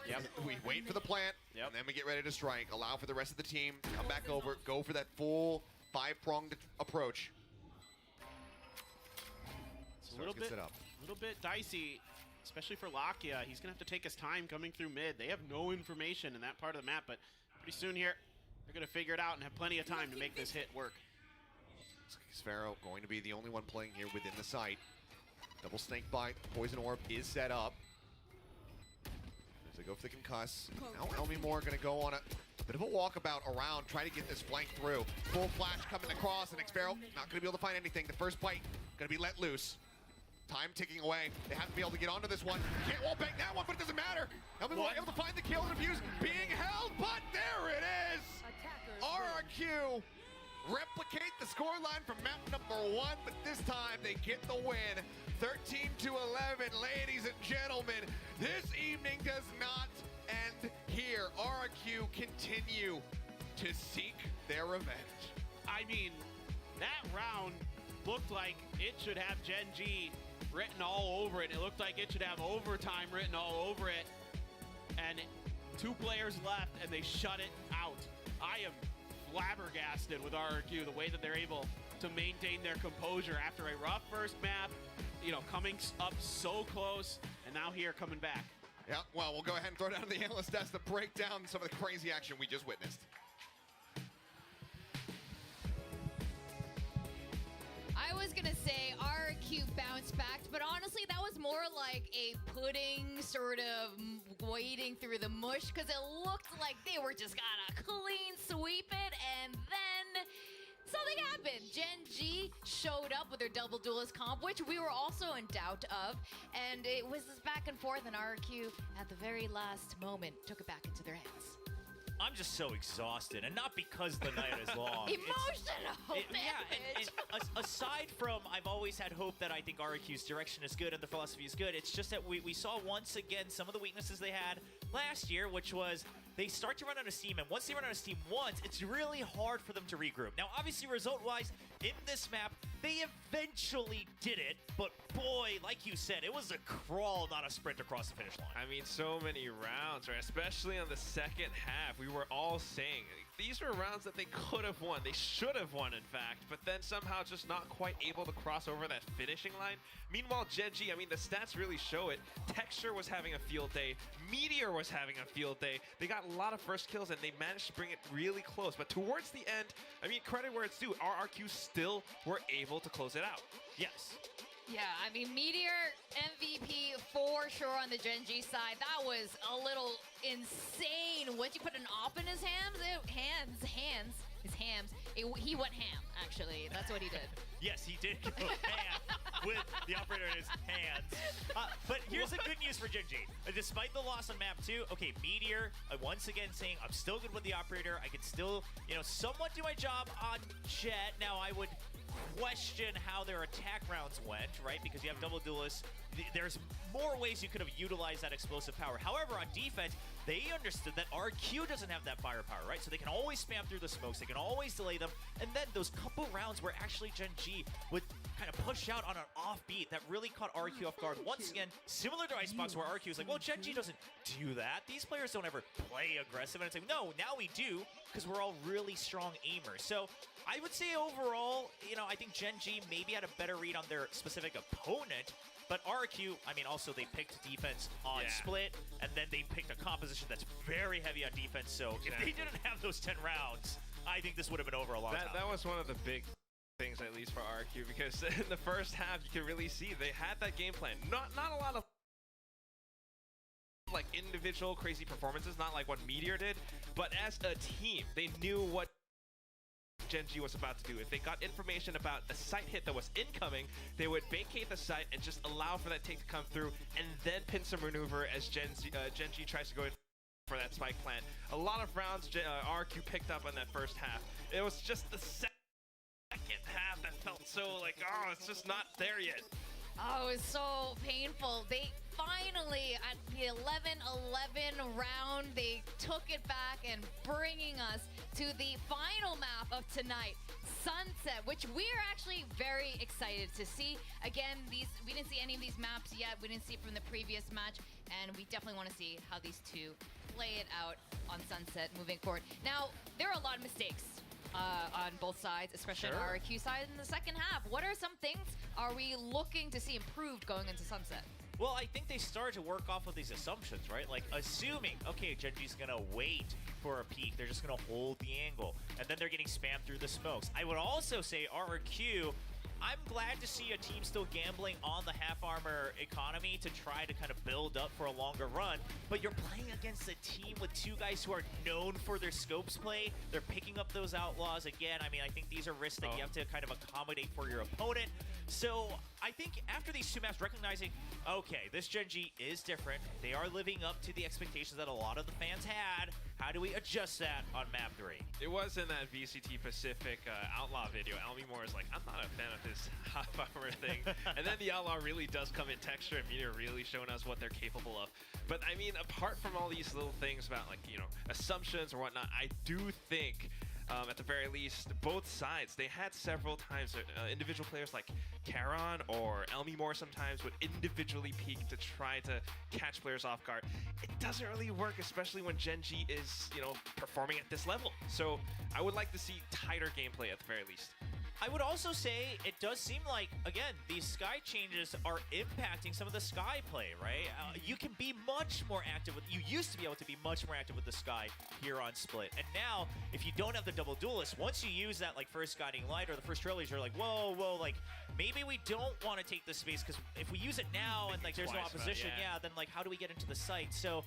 Yep. We wait for the plant, Yep. and then we get ready to strike. Allow for the rest of the team to come back over, go for that full five-pronged approach. It's a little bit dicey, especially for Lakia. He's gonna have to take his time coming through mid. They have no information in that part of the map, but pretty soon here, they're gonna figure it out and have plenty of time to make this hit work. Xfaro going to be the only one playing here within the site. Double snake bite, poison orb is set up. As they go for the concuss. Now Elmimore gonna go on a bit of a walkabout around, try to get this flank through. Full flash coming across, and Xfaro not gonna be able to find anything. The first bite gonna be let loose. Time ticking away. They have to be able to get onto this one. Can't wall bang that one, but it doesn't matter. Elmimore able to find the kill and abuse being held, but there it is! RRQ replicate the scoreline from map number 1, but this time they get the win. 13 to 11, ladies and gentlemen. This evening does not end here. RRQ continue to seek their revenge. I mean, that round looked like it should have Gen G written all over it. It looked like it should have overtime written all over it. And 2 players left, and they shut it out. I am flabbergasted with RRQ, the way that they're able to maintain their composure after a rough first map, you know, coming up so close, and now here coming back. Yeah, well, we'll go ahead and throw down the analyst desk to break down some of the crazy action we just witnessed. I was gonna say RRQ bounced back, but honestly, that was more like a pudding sort of wading through the mush, because it looked like they were just gonna clean sweep it, and then something happened. Gen G showed up with their double duelist comp, which we were also in doubt of, and it was this back and forth, and RRQ at the very last moment took it back into their hands. I'm just so exhausted, and not because the night is long. Emotional damage. Aside from, I've always had hope that I think RRQ's direction is good and the philosophy is good. It's just that we saw once again some of the weaknesses they had last year, which was they start to run out of steam, and once they run out of steam once, it's really hard for them to regroup. Now, obviously, result-wise, in this map, they eventually did it, but boy, like you said, it was a crawl, not a sprint across the finish line. I mean, so many rounds, right? Especially on the second half. We were all saying, these were rounds that they could have won. They should have won, in fact, but then somehow just not quite able to cross over that finishing line. Meanwhile, Gen G, I mean, the stats really show it. Texture was having a field day. Meteor was having a field day. They got a lot of first kills, and they managed to bring it really close. But towards the end, I mean, credit where it's due. RRQ still were able to close it out. Yes. Yeah, I mean, Meteor MVP for sure on the Gen G side. That was a little insane. Once you put an op in his hams, he went ham, actually. That's what he did. Yes, he did go ham with the operator in his hands. But here's the good news for Gen G. Despite the loss on map 2, okay, Meteor, once again saying, I'm still good with the operator. I can still, somewhat do my job on Jet. Now, I would question how their attack rounds went, right? Because you have double duelists. There's more ways you could have utilized that explosive power. However, on defense, they understood that RQ doesn't have that firepower, right? So they can always spam through the smokes. They can always delay them. And then those couple rounds where actually Gen G would kind of push out on an offbeat that really caught RQ off guard. Once again, similar to Icebox, where RQ is like, well, Gen G doesn't do that. These players don't ever play aggressive. And it's like, no, now we do, because we're all really strong aimers. So I would say overall, I think Gen G maybe had a better read on their specific opponent. But RRQ, I mean, also they picked defense on split, and then they picked a composition that's very heavy on defense. So if they didn't have those 10 rounds, I think this would have been over a long time. That was one of the big things, at least for RRQ, because in the first half, you can really see they had that game plan. Not a lot of like individual crazy performances, not like what Meteor did, but as a team, they knew what Gen G was about to do. If they got information about a site hit that was incoming, they would vacate the site and just allow for that take to come through, and then pincer maneuver as Gen G tries to go in for that spike plant. A lot of rounds RQ picked up on that first half. It was just the second half that felt so like, oh, it's just not there yet. Oh, it was so painful. They finally, at the 11-11 round, they took it back and bringing us to the final map of tonight, Sunset, which we're actually very excited to see. Again, we didn't see any of these maps yet. We didn't see it from the previous match, and we definitely want to see how these two play it out on Sunset moving forward. Now, there are a lot of mistakes on both sides, especially on the RRQ side in the second half. What are some things are we looking to see improved going into Sunset? Well, I think they started to work off of these assumptions, right? Like, assuming, okay, Gen G's gonna wait for a peak. They're just gonna hold the angle. And then they're getting spammed through the smokes. I would also say RRQ, I'm glad to see a team still gambling on the half armor economy to try to kind of build up for a longer run, but you're playing against a team with two guys who are known for their scopes play. They're picking up those outlaws again. I mean, I think these are risks that you have to kind of accommodate for your opponent. So I think after these two maps, recognizing, okay, this Gen G is different. They are living up to the expectations that a lot of the fans had. How do we adjust that on map 3? It was in that VCT Pacific Outlaw video. Almy Moore is like, I'm not a fan of this half-hour thing. And then the Outlaw really does come in texture, and Meteor really showing us what they're capable of. But I mean, apart from all these little things about like, assumptions or whatnot, I do think at the very least, both sides, they had several times individual players like Karon or Almy Moore sometimes would individually peek to try to catch players off guard. It doesn't really work, especially when Gen G is, performing at this level. So I would like to see tighter gameplay at the very least. I would also say it does seem like, again, these Sky changes are impacting some of the Sky play, right? You can be much more active with, you used to be able to be much more active with the Sky here on Split. And now, if you don't have the double duelist, once you use that like first guiding light or the first trailers, you're like, whoa, like maybe we don't want to take this space, because if we use it now and like there's no opposition, then like how do we get into the site? So,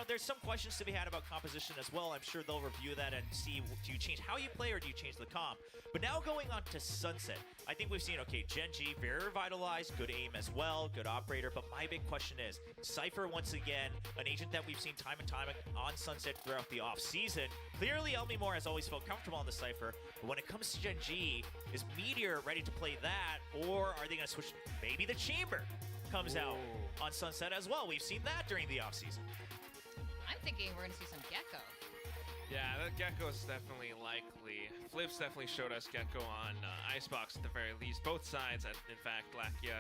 there's some questions to be had about composition as well. I'm sure they'll review that and see, do you change how you play or do you change the comp? But now going on to Sunset, I think we've seen, okay, Gen G, very revitalized, good aim as well, good operator, but my big question is, Cypher, once again, an agent that we've seen time and time on Sunset throughout the off-season. Clearly, Almy Moore has always felt comfortable on the Cypher, but when it comes to Gen G, is Meteor ready to play that, or are they going to switch? Maybe the Chamber comes out on Sunset as well. We've seen that during the off-season. I'm thinking we're going to see some Gecko. Yeah, that Gecko is definitely likely. Flips definitely showed us Gecko on Icebox at the very least. Both sides, in fact, Lakia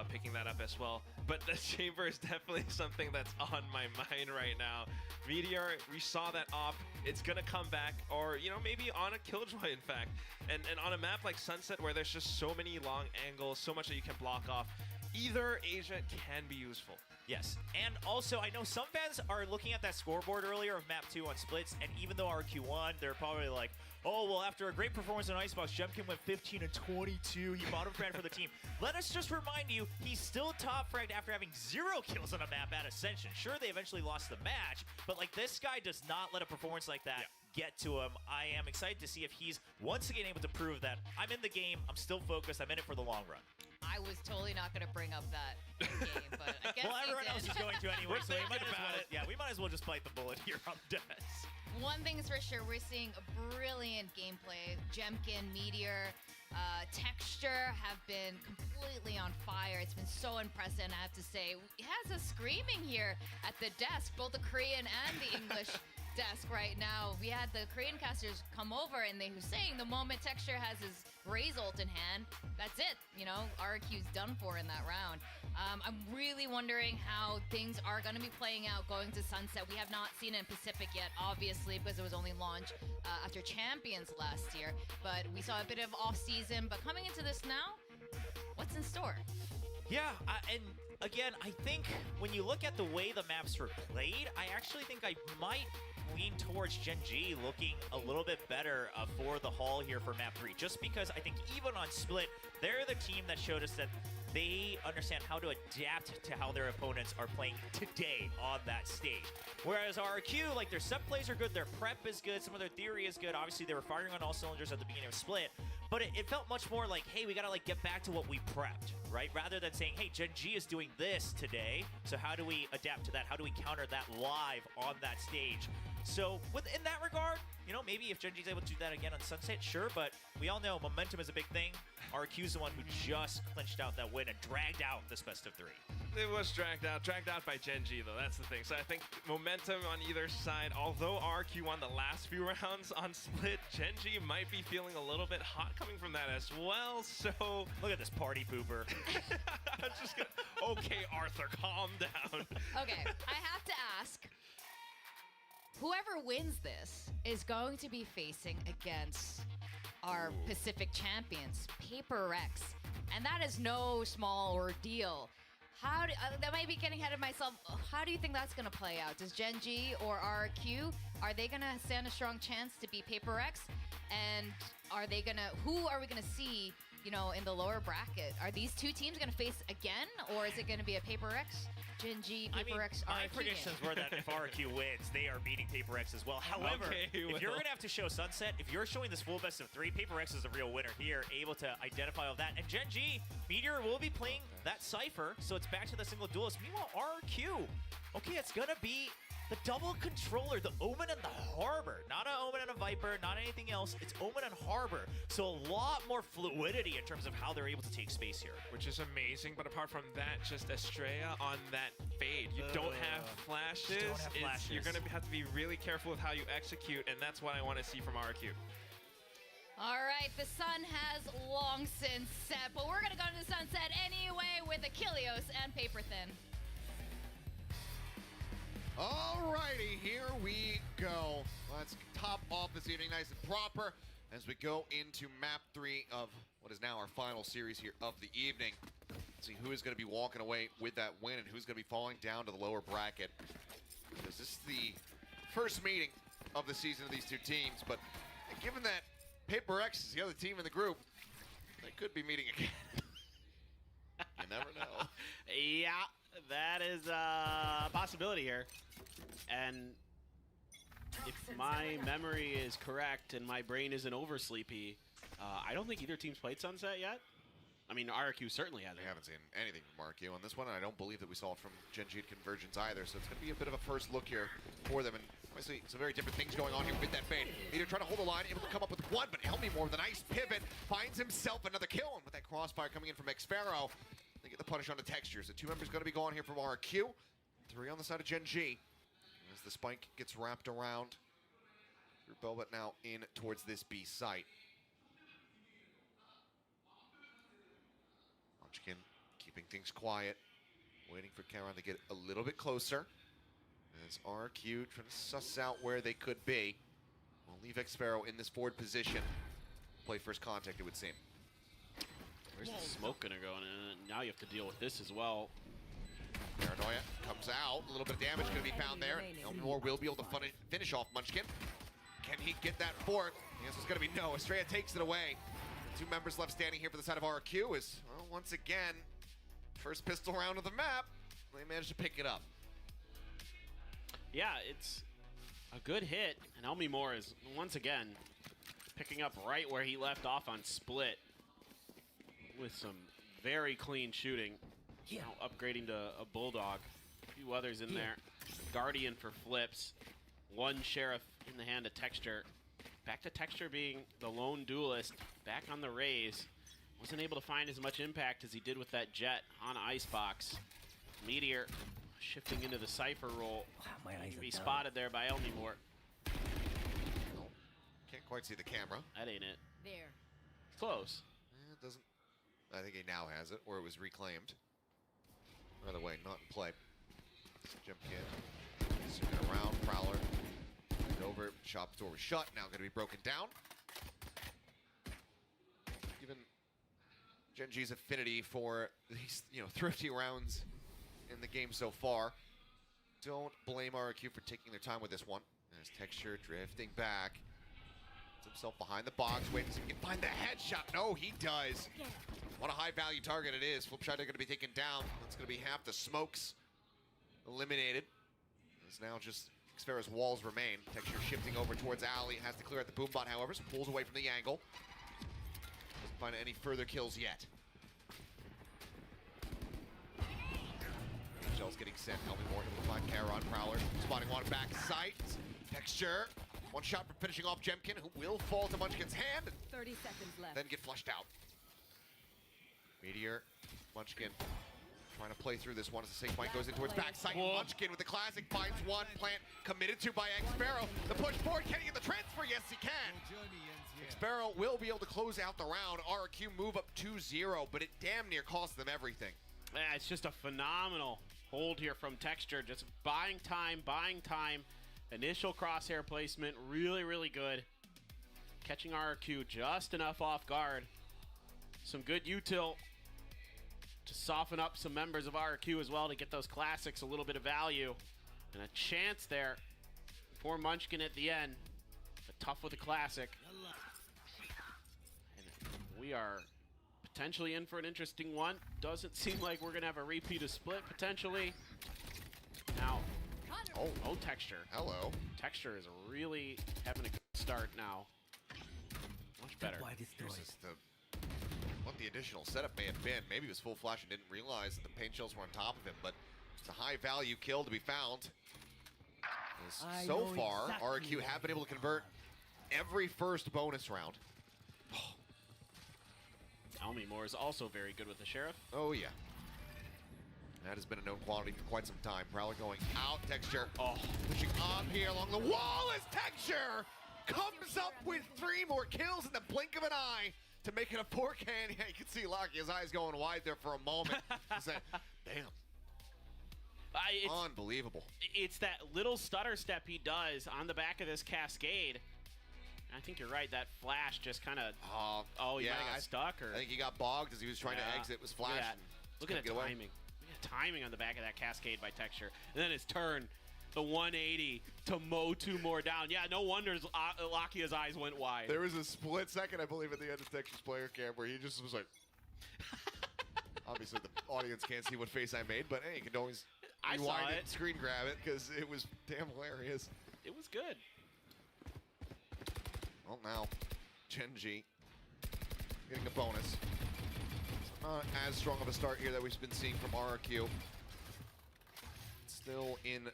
picking that up as well. But the Chamber is definitely something that's on my mind right now. Meteor, we saw that op it's gonna come back, or you know, maybe on a Killjoy, in fact, and on a map like Sunset where there's just so many long angles, so much that you can block off. Either agent can be useful. Yes, and also I know some fans are looking at that scoreboard earlier of map 2 on splits, and even though RQ won, they're probably like, oh, well, after a great performance on Icebox, Jemkin went 15 and 22. He bottom fragged for the team. Let us just remind you, he's still top fragged after having 0 kills on a map at Ascension. Sure, they eventually lost the match, but like this guy does not let a performance like that get to him. I am excited to see if he's once again able to prove that I'm in the game, I'm still focused, I'm in it for the long run. I was totally not going to bring up that game, but I guess Well, you everyone did. else is going to anyway, so we might as about well, it. yeah, we might as well just bite the bullet here on this. One thing's for sure, we're seeing a brilliant gameplay. Jemkin, Meteor, Texture have been completely on fire. It's been so impressive, and I have to say, he has us screaming here at the desk, both the Korean and the English desk right now. We had the Korean casters come over, and they were saying the moment Texture has his Raze ult in hand, that's it. You know, RRQ's done for in that round. I'm really wondering how things are going to be playing out going to Sunset. We have not seen it in Pacific yet, obviously, because it was only launched after Champions last year. But we saw a bit of off-season. But coming into this now, what's in store? Yeah, and again, I think when you look at the way the maps were played, I actually think I might lean towards Gen G looking a little bit better for the haul here for map 3, just because I think even on Split, they're the team that showed us that they understand how to adapt to how their opponents are playing today on that stage. Whereas RRQ, like their set plays are good, their prep is good, some of their theory is good. Obviously, they were firing on all cylinders at the beginning of Split, but it felt much more like, hey, we gotta like get back to what we prepped, right? Rather than saying, hey, Gen G is doing this today, so how do we adapt to that? How do we counter that live on that stage? So in that regard, you know, maybe if Gen G is able to do that again on Sunset, sure, but we all know momentum is a big thing. RQ's the one who just clinched out that win and dragged out this best of 3. It was dragged out by Gen G, though. That's the thing. So I think momentum on either side. Although RQ won the last few rounds on Split, Gen G might be feeling a little bit hot coming from that as well. So Look at this party pooper. I'm just gonna. Okay, Arthur, calm down. Okay, I have to ask. Whoever wins this is going to be facing against our Pacific champions, Paper Rex. And that is no small ordeal. That might be getting ahead of myself. How do you think that's going to play out? Does Gen G or RRQ, are they going to stand a strong chance to beat Paper Rex? And who are we going to see, you know, in the lower bracket? Are these two teams going to face again? Or is it going to be a Paper Rex, Gen G, Paper Rex, RRQ my game? predictions were that if RRQ wins, they are beating Paper Rex as well. However, Okay, if you're well. going to have to show Sunset, if you're showing this full best of 3, Paper Rex is the real winner here, able to identify all that. And Gen G, Meteor will be playing that Cypher, so it's back to the single duelist. Meanwhile, RRQ, okay, it's going to be the double controller, the Omen and the Harbor. Not an Omen and a Viper, not anything else. It's Omen and Harbor. So a lot more fluidity in terms of how they're able to take space here. Which is amazing, but apart from that, just Estrella on that fade. You don't have flashes. don't have flashes. You're going to have to be really careful with how you execute, and that's what I want to see from RQ. All right, the sun has long since set, but we're going to go to the sunset anyway with Achilles and Paper Thin. Alrighty, here we go. Let's top off this evening nice and proper as we go into map 3 of what is now our final series here of the evening. Let's see who is going to be walking away with that win and who's going to be falling down to the lower bracket. Because this is the first meeting of the season of these two teams, but given that Paper X is the other team in the group, they could be meeting again. You never know. Yeah, that is a possibility here. And if my memory is correct and my brain isn't oversleepy, I don't think either team's played Sunset yet. I mean, RRQ certainly hasn't. We haven't seen anything from RQ on this one, and I don't believe that we saw it from Gen G at Convergence either, so it's going to be a bit of a first look here for them, and obviously some very different things going on here with that fade. Either trying to hold the line, able to come up with one, but Elmimore with a nice pivot finds himself another kill, and with that crossfire coming in from Xpharaoh, they get the punish on the textures. The 2 members going to be gone here from RQ, 3 on the side of Gen G. As the spike gets wrapped around, Velvet now in towards this B site. Munchkin keeping things quiet, waiting for Karan to get a little bit closer. As RQ trying to suss out where they could be. leave Xfero in this forward position. Play first contact, it would seem. Where's the smoke gonna go? And now you have to deal with this as well. Paranoia comes out. A little bit of damage going to be found there. Elmore will be able to finish off Munchkin. Can he get that fourth? The answer's going to be no. Estrella takes it away. The 2 members left standing here for the side of RRQ is, well, once again, first pistol round of the map. They managed to pick it up. Yeah, it's a good hit, and Elmi Moore is once again picking up right where he left off on split with some very clean shooting. Now upgrading to a Bulldog. A few others in there. Guardian for flips. 1 Sheriff in the hand of Texture. Back to Texture being the lone duelist. Back on the raise. Wasn't able to find as much impact as he did with that Jet on Icebox. Meteor shifting into the Cypher role. My eyes Can be are done. spotted there by Elmi Moore. Can't quite see the camera. That ain't it. There. Close. It doesn't. I think he now has it, or it was reclaimed. Either way, not in play. Jump kid. Swinging around. Prowler. Over. Shop door was shut. Now going to be broken down. Given Gen G's affinity for these, thrifty rounds in the game so far, don't blame RRQ for taking their time with this one. There's Texture drifting back. Puts himself behind the box, waiting to see if he can find the headshot. No, he does. What a high-value target it is. Flip shot are going to be taken down. That's going to be half the smokes eliminated. It's now just Xfera's walls remain. Texture shifting over towards Alley. Has to clear out the boombot, however. So pulls away from the angle. Doesn't find any further kills yet. Shell's getting sent. Helping Morgan to find Charon. Prowler spotting one back sight. Texture. 1 shot for finishing off Jemkin, who will fall to Munchkin's hand. 30 seconds left. Then get flushed out. Meteor, Munchkin trying to play through this one as the safe point goes in towards backside. Munchkin with the classic finds one plant committed to by Xfero. The push forward, can he get the transfer? Yes, he can. Xfero will be able to close out the round. RRQ move up 2-0, but it damn near cost them everything. Yeah, it's just a phenomenal hold here from Texture. Just buying time, buying time. Initial crosshair placement, really, really good. Catching RRQ just enough off guard. Some good util to soften up some members of RRQ as well to get those classics a little bit of value. And a chance there for Munchkin at the end. But tough with a classic. And we are potentially in for an interesting one. Doesn't seem like we're going to have a repeat of split, potentially. Now, oh, Texture. Hello. Texture is really having a good start now. Much better. Here's just what the additional setup may have been. Maybe he was full flash and didn't realize that the paint shells were on top of him, but it's a high value kill to be found. As so far, RRQ have been able to convert every first bonus round. Elmi Moore is also very good with the Sheriff. Oh, yeah. That has been a known quality for quite some time. Prowler going out. Texture pushing up here along the wall as Texture comes up with 3 more kills in the blink of an eye to make it a 4K. Yeah, you can see Lockie, his eyes going wide there for a moment. He's like, damn. Unbelievable. It's that little stutter step he does on the back of this cascade. I think you're right. That flash just kind of. He might have got stuck, or I think he got bogged as he was trying to exit. Was flashing. Look at the timing. Look at the timing on the back of that cascade by Texture, and then his turn, the 180 to mow 2 more down. Yeah, no wonder Lakia's eyes went wide. There was a split second, I believe, at the end of Texture's player cam where he just was like. Obviously, the audience can't see what face I made, but hey, you can always rewind it, screen grab it, because it was damn hilarious. It was good. Well, now, Gen G getting a bonus. It's not as strong of a start here that we've been seeing from RRQ. Still in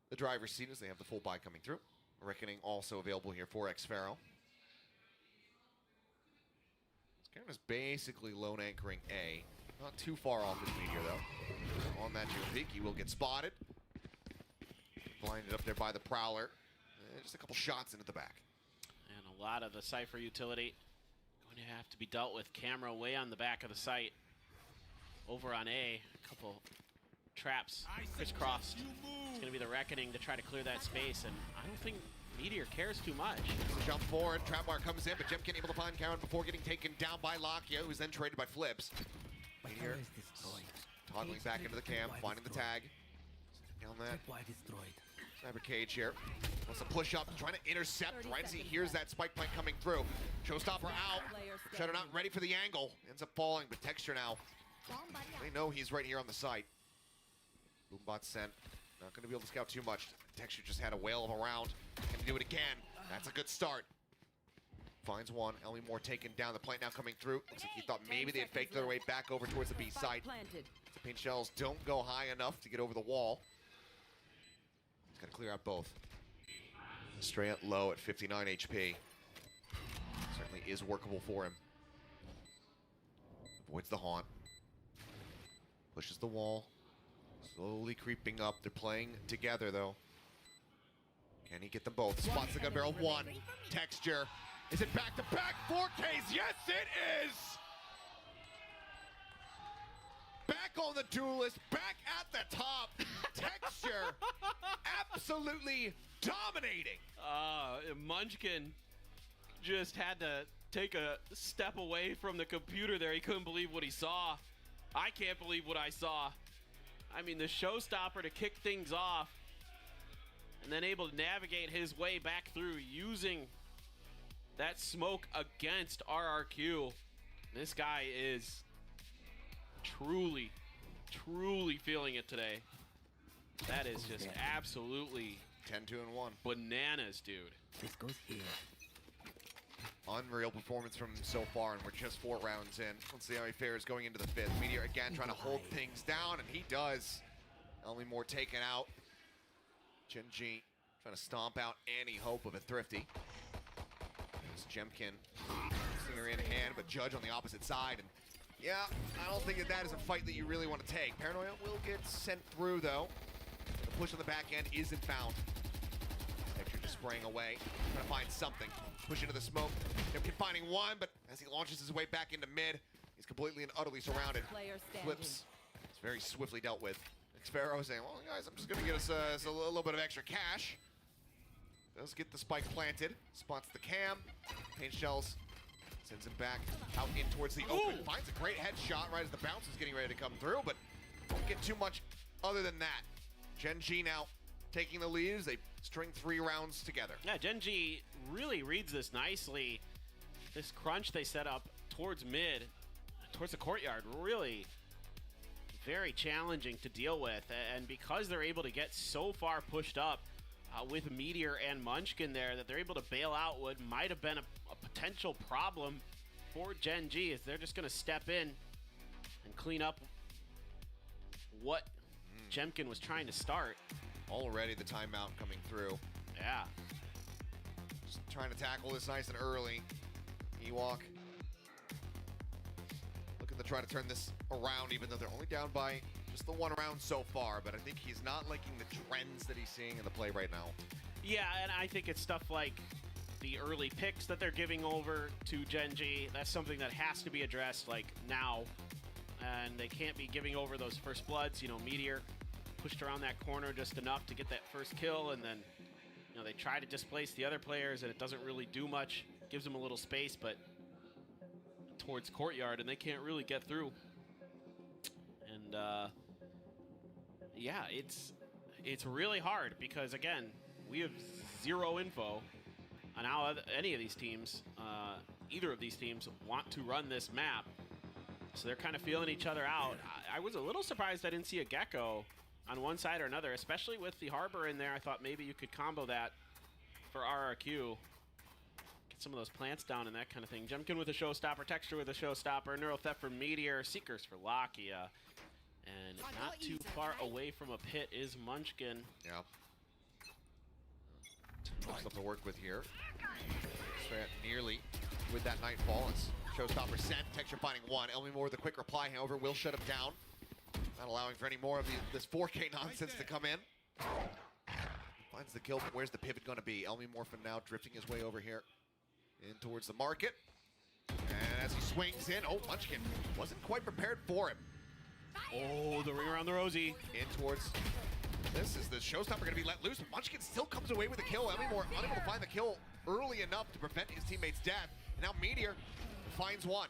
the driver's seat as they have the full buy coming through. Reckoning also available here for Xfero. Scarin is basically lone anchoring A. Not too far off this meteor, though. On that GMT, he will get spotted. Blinded up there by the Prowler. Just a couple shots into the back. And a lot of the Cypher utility going to have to be dealt with. Camera way on the back of the site. Over on A, a couple traps crisscrossed. It's going to be the Reckoning to try to clear that space, and I don't think Meteor cares too much. Jump forward, Trapwire comes in, but Jemkin able to find Karen before getting taken down by Lakia, who's then traded by Flips. My Meteor tower is destroyed. toggling back into the cam, finding the tag. Down that. Trapwire destroyed. Cyber Cage here. Wants to push up, trying to intercept right as he hears that spike plant coming through. Showstopper out. Shutter not ready for the angle. Ends up falling, but Texture now. They know he's right here on the site. Boombot sent. Not going to be able to scout too much. Texture just had a whale of a round. Can do it again. That's a good start. Finds one. Ellie Moore taken down. The plant now coming through. Looks like he thought maybe they had faked their way back over towards the B site. The paint shells don't go high enough to get over the wall. He's got to clear out both. Stray at low at 59 HP. Certainly is workable for him. Avoids the haunt. Pushes the wall. Slowly creeping up. They're playing together though. Can he get them both? Spots the gun barrel. One. Texture. Is it back to back? 4Ks. Yes, it is. Back on the duelist. Back at the top. Texture. Absolutely dominating. Munchkin just had to take a step away from the computer there. He couldn't believe what he saw. I can't believe what I saw. I mean, the showstopper to kick things off and then able to navigate his way back through using that smoke against RRQ. This guy is truly, truly feeling it today. That is just absolutely 10-2-1. bananas, dude. This goes here. Unreal performance from him so far, and we're just 4 rounds in. Let's see how he fares going into the 5th. Meteor again trying to hold things down, and he does. Only more taken out. Gen.G trying to stomp out any hope of a Thrifty. There's Jemkin, Singer in hand, but Judge on the opposite side. And yeah, I don't think that is a fight that you really want to take. Paranoia will get sent through, though. The push on the back end isn't found. Texture just spraying away, trying to find something. Push into the smoke. Jemkin finding one, but as he launches his way back into mid, he's completely and utterly surrounded. Flips. It's very swiftly dealt with. Xfero saying, well, guys, I'm just going to get us a little bit of extra cash. Does get the spike planted. Spots the cam. Paint shells. Sends him back out in towards the open. Finds a great headshot right as the bounce is getting ready to come through, but don't get too much other than that. Gen.G now taking the lead as they string 3 rounds together. Yeah, Gen.G really reads this nicely. This crunch they set up towards mid, towards the courtyard, really very challenging to deal with. And because they're able to get so far pushed up with Meteor and Munchkin there, that they're able to bail out what might have been a potential problem for Gen.G, as they're just going to step in and clean up what Jemkin was trying to start. Already the timeout coming through. Yeah. Just trying to tackle this nice and early. Ewok looking to try to turn this around, even though they're only down by just the 1 round so far. But I think he's not liking the trends that he's seeing in the play right now. Yeah, and I think it's stuff like the early picks that they're giving over to Gen.G. That's something that has to be addressed, like, now. And they can't be giving over those first bloods. You know, Meteor pushed around that corner just enough to get that first kill, and then, you know, they try to displace the other players, and it doesn't really do much. Gives them a little space, but towards courtyard, and they can't really get through. And yeah, it's really hard because, again, we have 0 info on how any of these teams, either of these teams, want to run this map. So they're kind of feeling each other out. I was a little surprised I didn't see a Gecko on one side or another, especially with the Harbor in there. I thought maybe you could combo that for RRQ. Get some of those plants down and that kind of thing. Jemkin with a showstopper, Texture with a showstopper, Neural Theft for Meteor, Seekers for Lakia. And not too far away from a pit is Munchkin. Yeah. Stuff to work with here. Straight nearly with that Nightfall. It's showstopper sent. Texture finding one. Elmi Moore with a quick reply, however, will shut him down. Not allowing for any more of this 4K nonsense to come in. Finds the kill, but where's the pivot going to be? Elmi Moore for now drifting his way over here in towards the market. And as he swings in, oh, Munchkin wasn't quite prepared for him. Oh, the ring around the rosy. In towards This is the showstopper going to be let loose. Munchkin still comes away with a kill. Elmore unable to find the kill early enough to prevent his teammate's death. And now Meteor finds one.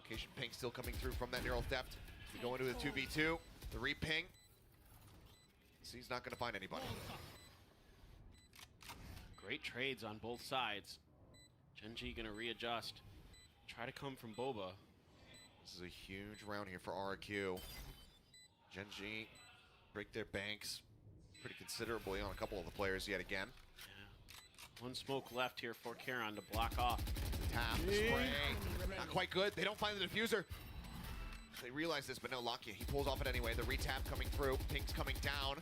Location ping still coming through from that neural theft. We go into the 2v2. The re-ping. So he's not going to find anybody. Great trades on both sides. Gen.G gonna readjust. Try to come from Boba. This is a huge round here for RRQ. Gen.G break their banks pretty considerably on a couple of the players yet again. Yeah. One smoke left here for Karon to block off. Tap, spray, not quite good. They don't find the diffuser. They realize this, but no, Lakia, he pulls off it anyway. The retap coming through, ping's coming down.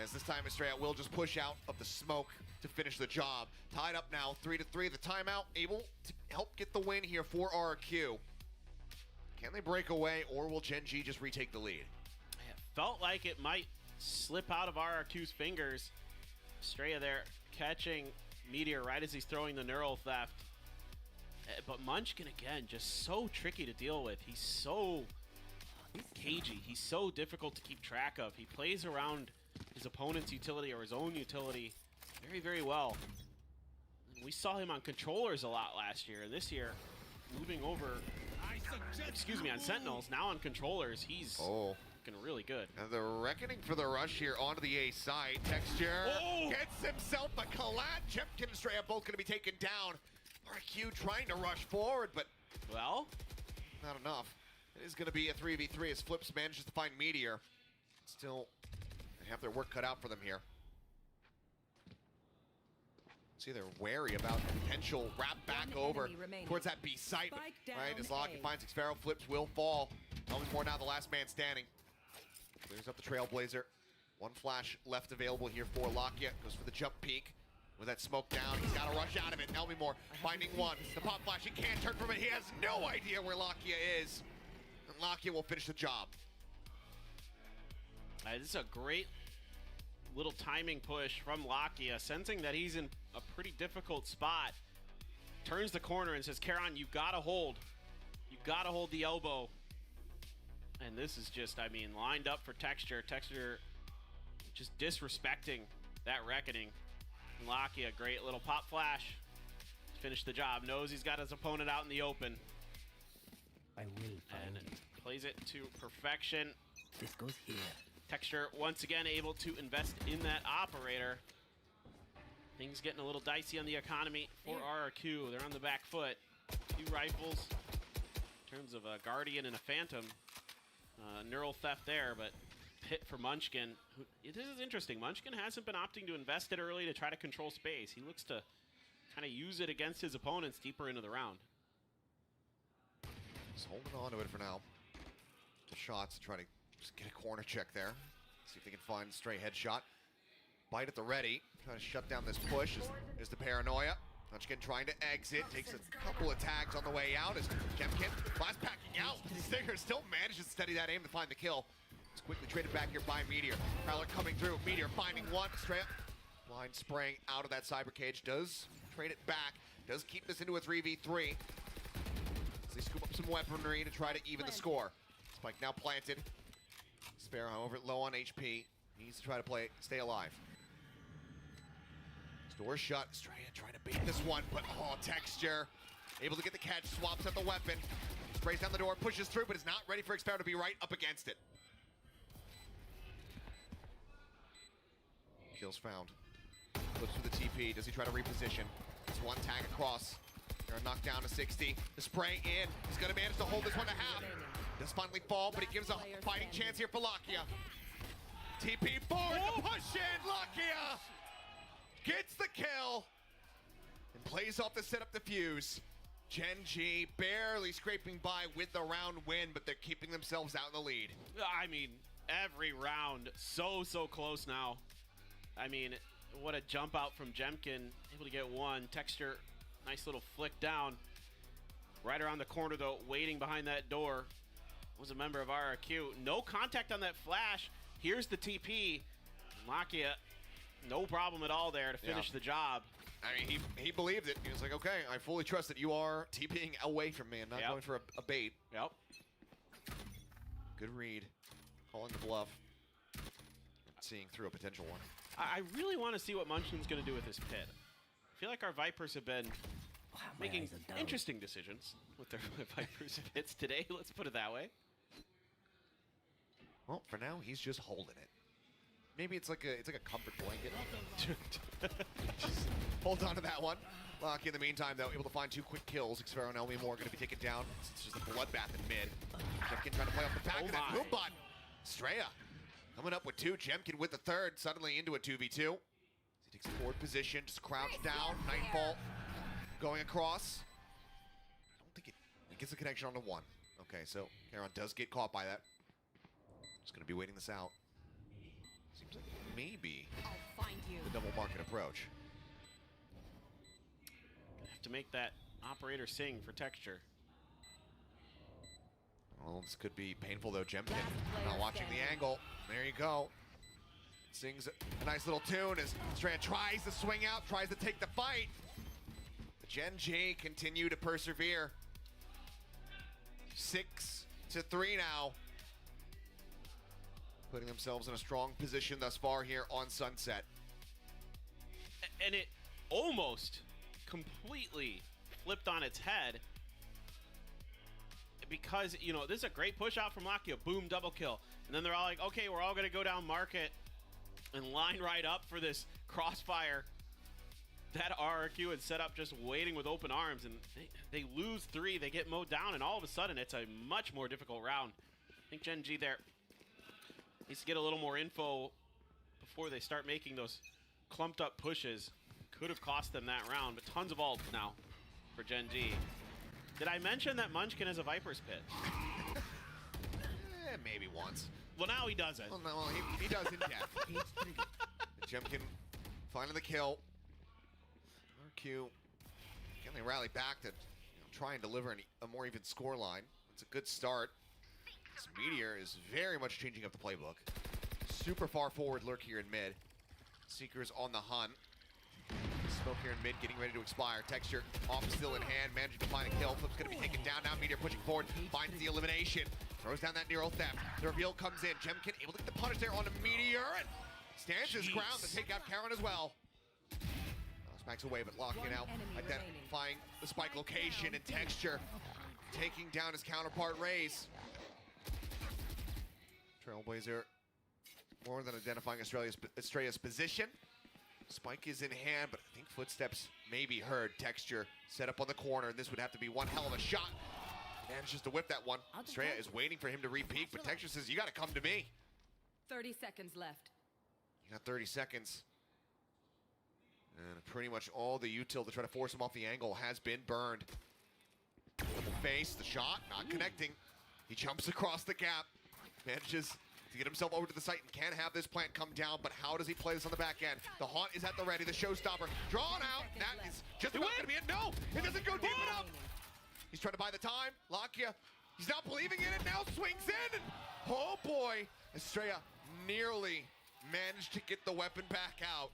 As this time Estrella will just push out of the smoke to finish the job. Tied up now, 3-3. The timeout able to help get the win here for RRQ. Can they break away, or will Gen.G just retake the lead? It felt like it might slip out of RRQ's fingers. Estrella there catching Meteor right as he's throwing the neural theft. But Munchkin, again, just so tricky to deal with. He's so cagey. He's so difficult to keep track of. He plays around his opponent's utility or his own utility very, very well. We saw him on controllers a lot last year. This year, moving over, on Sentinels, now on controllers, he's looking really good. And the reckoning for the rush here onto the A side. Texture gets himself a collat. Jemkin and Estrella both going to be taken down. RRQ trying to rush forward, but well, not enough. It is going to be a 3v3 as Flips manages to find Meteor. Still, they have their work cut out for them here. See, they're wary about potential wrap back over towards that B site. Right, as Locky finds Xfero, Flips will fall. Elmore now the last man standing. Clears up the Trailblazer. One flash left available here for Lakia. Goes for the jump peek. With that smoke down, he's got to rush out of it. Elmore finding one. The pop flash, he can't turn from it. He has no idea where Lakia is. And Lakia will finish the job. This is a great little timing push from Lakia, sensing that he's in a pretty difficult spot. Turns the corner and says, Karon, you gotta hold. You gotta hold the elbow. And this is just, I mean, lined up for Texture. Texture just disrespecting that reckoning. And Lakia, great little pop flash to finish the job. Knows he's got his opponent out in the open. I will And find plays it to perfection. This goes here. Texture once again able to invest in that operator. Things getting a little dicey on the economy for RRQ. They're on the back foot. 2 rifles in terms of a Guardian and a Phantom. Neural theft there, but hit for Munchkin. This is interesting. Munchkin hasn't been opting to invest it early to try to control space. He looks to kind of use it against his opponents deeper into the round. Just holding on to it for now. The shots to try to just get a corner check there. See if they can find a stray headshot. Bite at the ready. Trying to shut down this push is the paranoia. Munchkin trying to exit. Takes a couple of tags on the way out as Jemkin last packing out. Stinger still manages to steady that aim to find the kill. It's quickly traded back here by Meteor. Prowler coming through. Meteor finding one. Straight line spraying out of that cyber cage. Does trade it back. Does keep this into a 3v3. As they scoop up some weaponry to try to even the score. Spike now planted. Sparrow, however, low on HP. Needs to try to stay alive. Door shut. Estrella trying to bait this one, but Texture able to get the catch. Swaps at the weapon. Sprays down the door, pushes through, but is not ready for Xfero to be right up against it. Kills found. Flips through the TP. Does he try to reposition? It's one tag across. They're knocked down to 60. The spray in. He's going to manage to hold this one to half. Does finally fall, but he gives a fighting chance here for Lakia. TP forward, the push in. Lakia gets the kill and plays off the setup defuse. Gen.G barely scraping by with the round win, but they're keeping themselves out in the lead. I mean, every round so close now. I mean, what a jump out from Jemkin, able to get one. Texture, nice little flick down. Right around the corner though, waiting behind that door, was a member of RRQ. No contact on that flash. Here's the TP. Lakia, no problem at all there to finish the job. I mean, he believed it. He was like, okay, I fully trust that you are TPing away from me and not going for a bait. Yep. Good read. Calling the bluff. seeing through a potential one. I really want to see what Munchkin's going to do with his pit. I feel like our Vipers have been Wow, my making eyes are down. interesting decisions with their Vipers pits today. Let's put it that way. Well, for now, he's just holding it. Maybe it's like a comfort blanket. Just hold on to that one. Locky, in the meantime, though, able to find 2 quick kills. Xfero and Elmi Moore going to be taken down. It's just a bloodbath in mid. Jemkin trying to play off the back Oh of that my. boom bot. Straya coming up with 2. Jemkin with the 3rd, suddenly into a 2v2. He takes a forward position, just crouched down. Nightfall going across. I don't think it gets a connection onto 1. Okay, so Caron does get caught by that. Just going to be waiting this out. Seems like maybe I'll find you. the double market approach. Have to make that operator sing for texture. Well, this could be painful though. Jemkin player not watching standing. the angle. There you go. Sings a nice little tune as Strand tries to swing out, tries to take the fight. The Gen G continue to persevere. 6-3 now. Putting themselves in a strong position thus far here on Sunset. And it almost completely flipped on its head because, you know, this is a great push out from Lakia. Boom, double kill. And then they're all like, okay, we're all going to go down market and line right up for this crossfire. That RRQ had set up just waiting with open arms, and they lose 3. They get mowed down, and all of a sudden it's a much more difficult round. I think Gen G there needs to get a little more info before they start making those clumped up pushes. Could have cost them that round, but tons of ult now for Gen G. Did I mention that Munchkin has a Viper's Pit? Maybe once. Well, now he doesn't. Well, no, he does in depth. Jemkin finding the kill. RQ, can they rally back to try and deliver a more even score line? It's a good start. This Meteor is very much changing up the playbook. Super far forward lurk here in mid. Seekers on the hunt. Smoke here in mid, getting ready to expire. Texture off still in hand, managing to find a kill. Flip's gonna be taken down now. Meteor pushing forward, finds the elimination. Throws down that Neural Theft. The reveal comes in. Jemkin able to get the punish there on a Meteor and stands his ground to take out Caron as well. Smacks away, but locking it out, identifying the spike location and Texture, taking down his counterpart Raze. Trailblazer more than identifying Estrella's position. Spike is in hand, but I think footsteps may be heard. Texture set up on the corner, and this would have to be one hell of a shot. Manages to whip that one. Estrella is waiting for him to re-peek, but Texture says, you gotta come to me. 30 seconds left. You got 30 seconds. And pretty much all the util to try to force him off the angle has been burned. Double face, the shot, not connecting. He jumps across the gap, manages to get himself over to the site and can have this plant come down, but how does he play this on the back end? The haunt is at the ready, the showstopper drawn out. That is just about gonna be it. No, it doesn't go deep enough. He's trying to buy the time. Lakia, he's not believing in it, now swings in. And oh boy, Estrella nearly managed to get the weapon back out.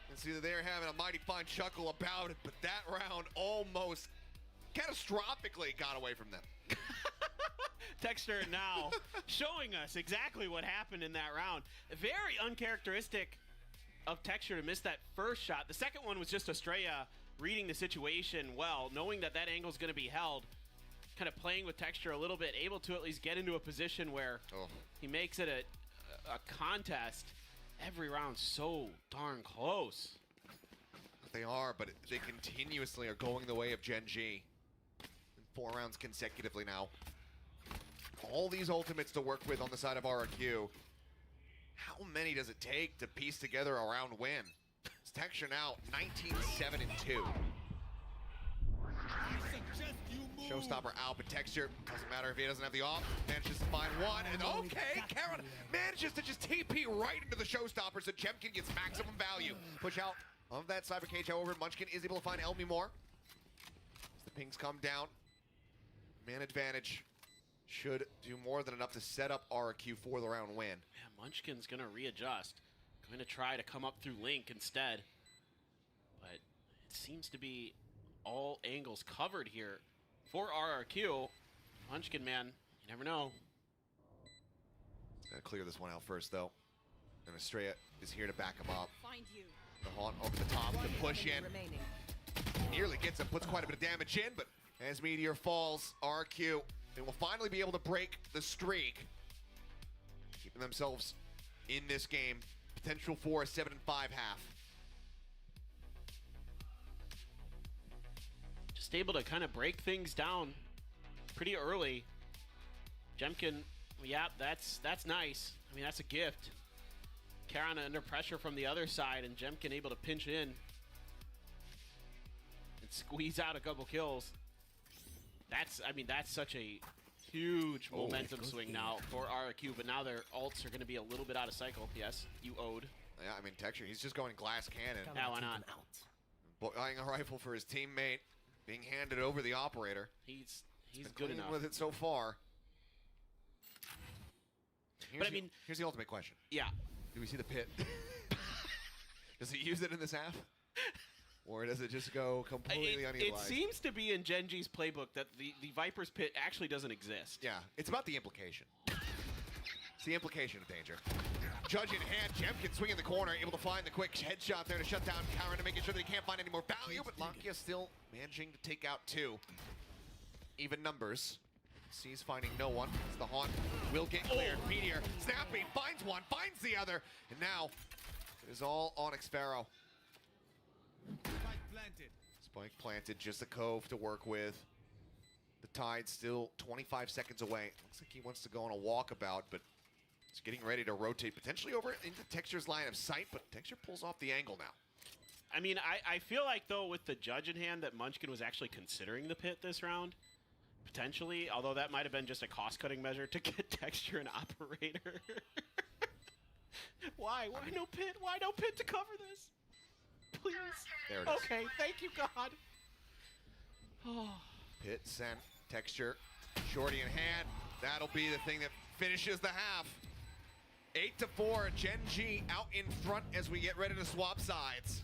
And see that they're having a mighty fine chuckle about it, but that round almost catastrophically got away from them. Texture now showing us exactly what happened in that round. Very uncharacteristic of Texture to miss that first shot. The second one was just Estrella reading the situation well, knowing that that angle is going to be held, kind of playing with Texture a little bit, able to at least get into a position where he makes it a contest. Every round so darn close. They are, but they continuously are going the way of Gen G. 4 rounds consecutively now. All these ultimates to work with on the side of RRQ. How many does it take to piece together a round win? It's Texture now 19-7-2. Showstopper out, but Texture, doesn't matter if he doesn't have the off, manages to find one, and okay, Caron manages to just TP right into the Showstopper so Jemkin gets maximum value. Push out of that Cyber Cage, however, Munchkin is able to find Elmi Moore. As the pings come down, man advantage should do more than enough to set up RRQ for the round win. Yeah, Munchkin's gonna readjust. Going to try to come up through Link instead. But it seems to be all angles covered here for RRQ. Munchkin, man, you never know. Gotta clear this one out first, though. And Estrella is here to back him up. Find you. The Haunt over the top to push in. Remaining. Nearly gets him, puts quite a bit of damage in, but as Meteor falls, RRQ, they will finally be able to break the streak. Keeping themselves in this game. Potential for a 7-5 half. Just able to kind of break things down pretty early. Jemkin, yeah, that's nice. I mean, that's a gift. Karan under pressure from the other side, and Jemkin able to pinch in and squeeze out a couple kills. That's such a huge momentum swing now for RRQ, but now their ults are going to be a little bit out of cycle. Yes, you owed. Yeah, I mean, Texture, he's just going glass cannon. Yeah, why not? Buying a rifle for his teammate, being handed over the operator. He's Been good clean enough. with it so far. But I mean, here's the ultimate question. yeah. Do we see the pit? Does he use it in this half? Or does it just go completely It unutilized? seems to be in Genji's playbook that the Viper's pit actually doesn't exist. Yeah, it's about the implication. It's the implication of danger. Judge in hand, Jemkin swinging the corner, able to find the quick headshot there to shut down Karan to making sure they can't find any more value, but Lakia still managing to take out 2. Even numbers. Sees finding no one. As the Haunt will get cleared. Meteor snapping, finds one, finds the other, and now it is all on Xfaro. Spike planted, just a cove to work with. The Tide still 25 seconds away. Looks like he wants to go on a walkabout, but he's getting ready to rotate potentially over into Texture's line of sight, but Texture pulls off the angle now. I mean, I feel like, though, with the Judge in hand, that Munchkin was actually considering the pit this round. Potentially, although that might have been just a cost-cutting measure to get Texture and Operator. Why? Why no pit? Why no pit to cover this? Please. There it is. Okay, thank you, God. Oh. Pit sent, Texture, shorty in hand. That'll be the thing that finishes the half. 8-4, Gen G out in front as we get ready to swap sides.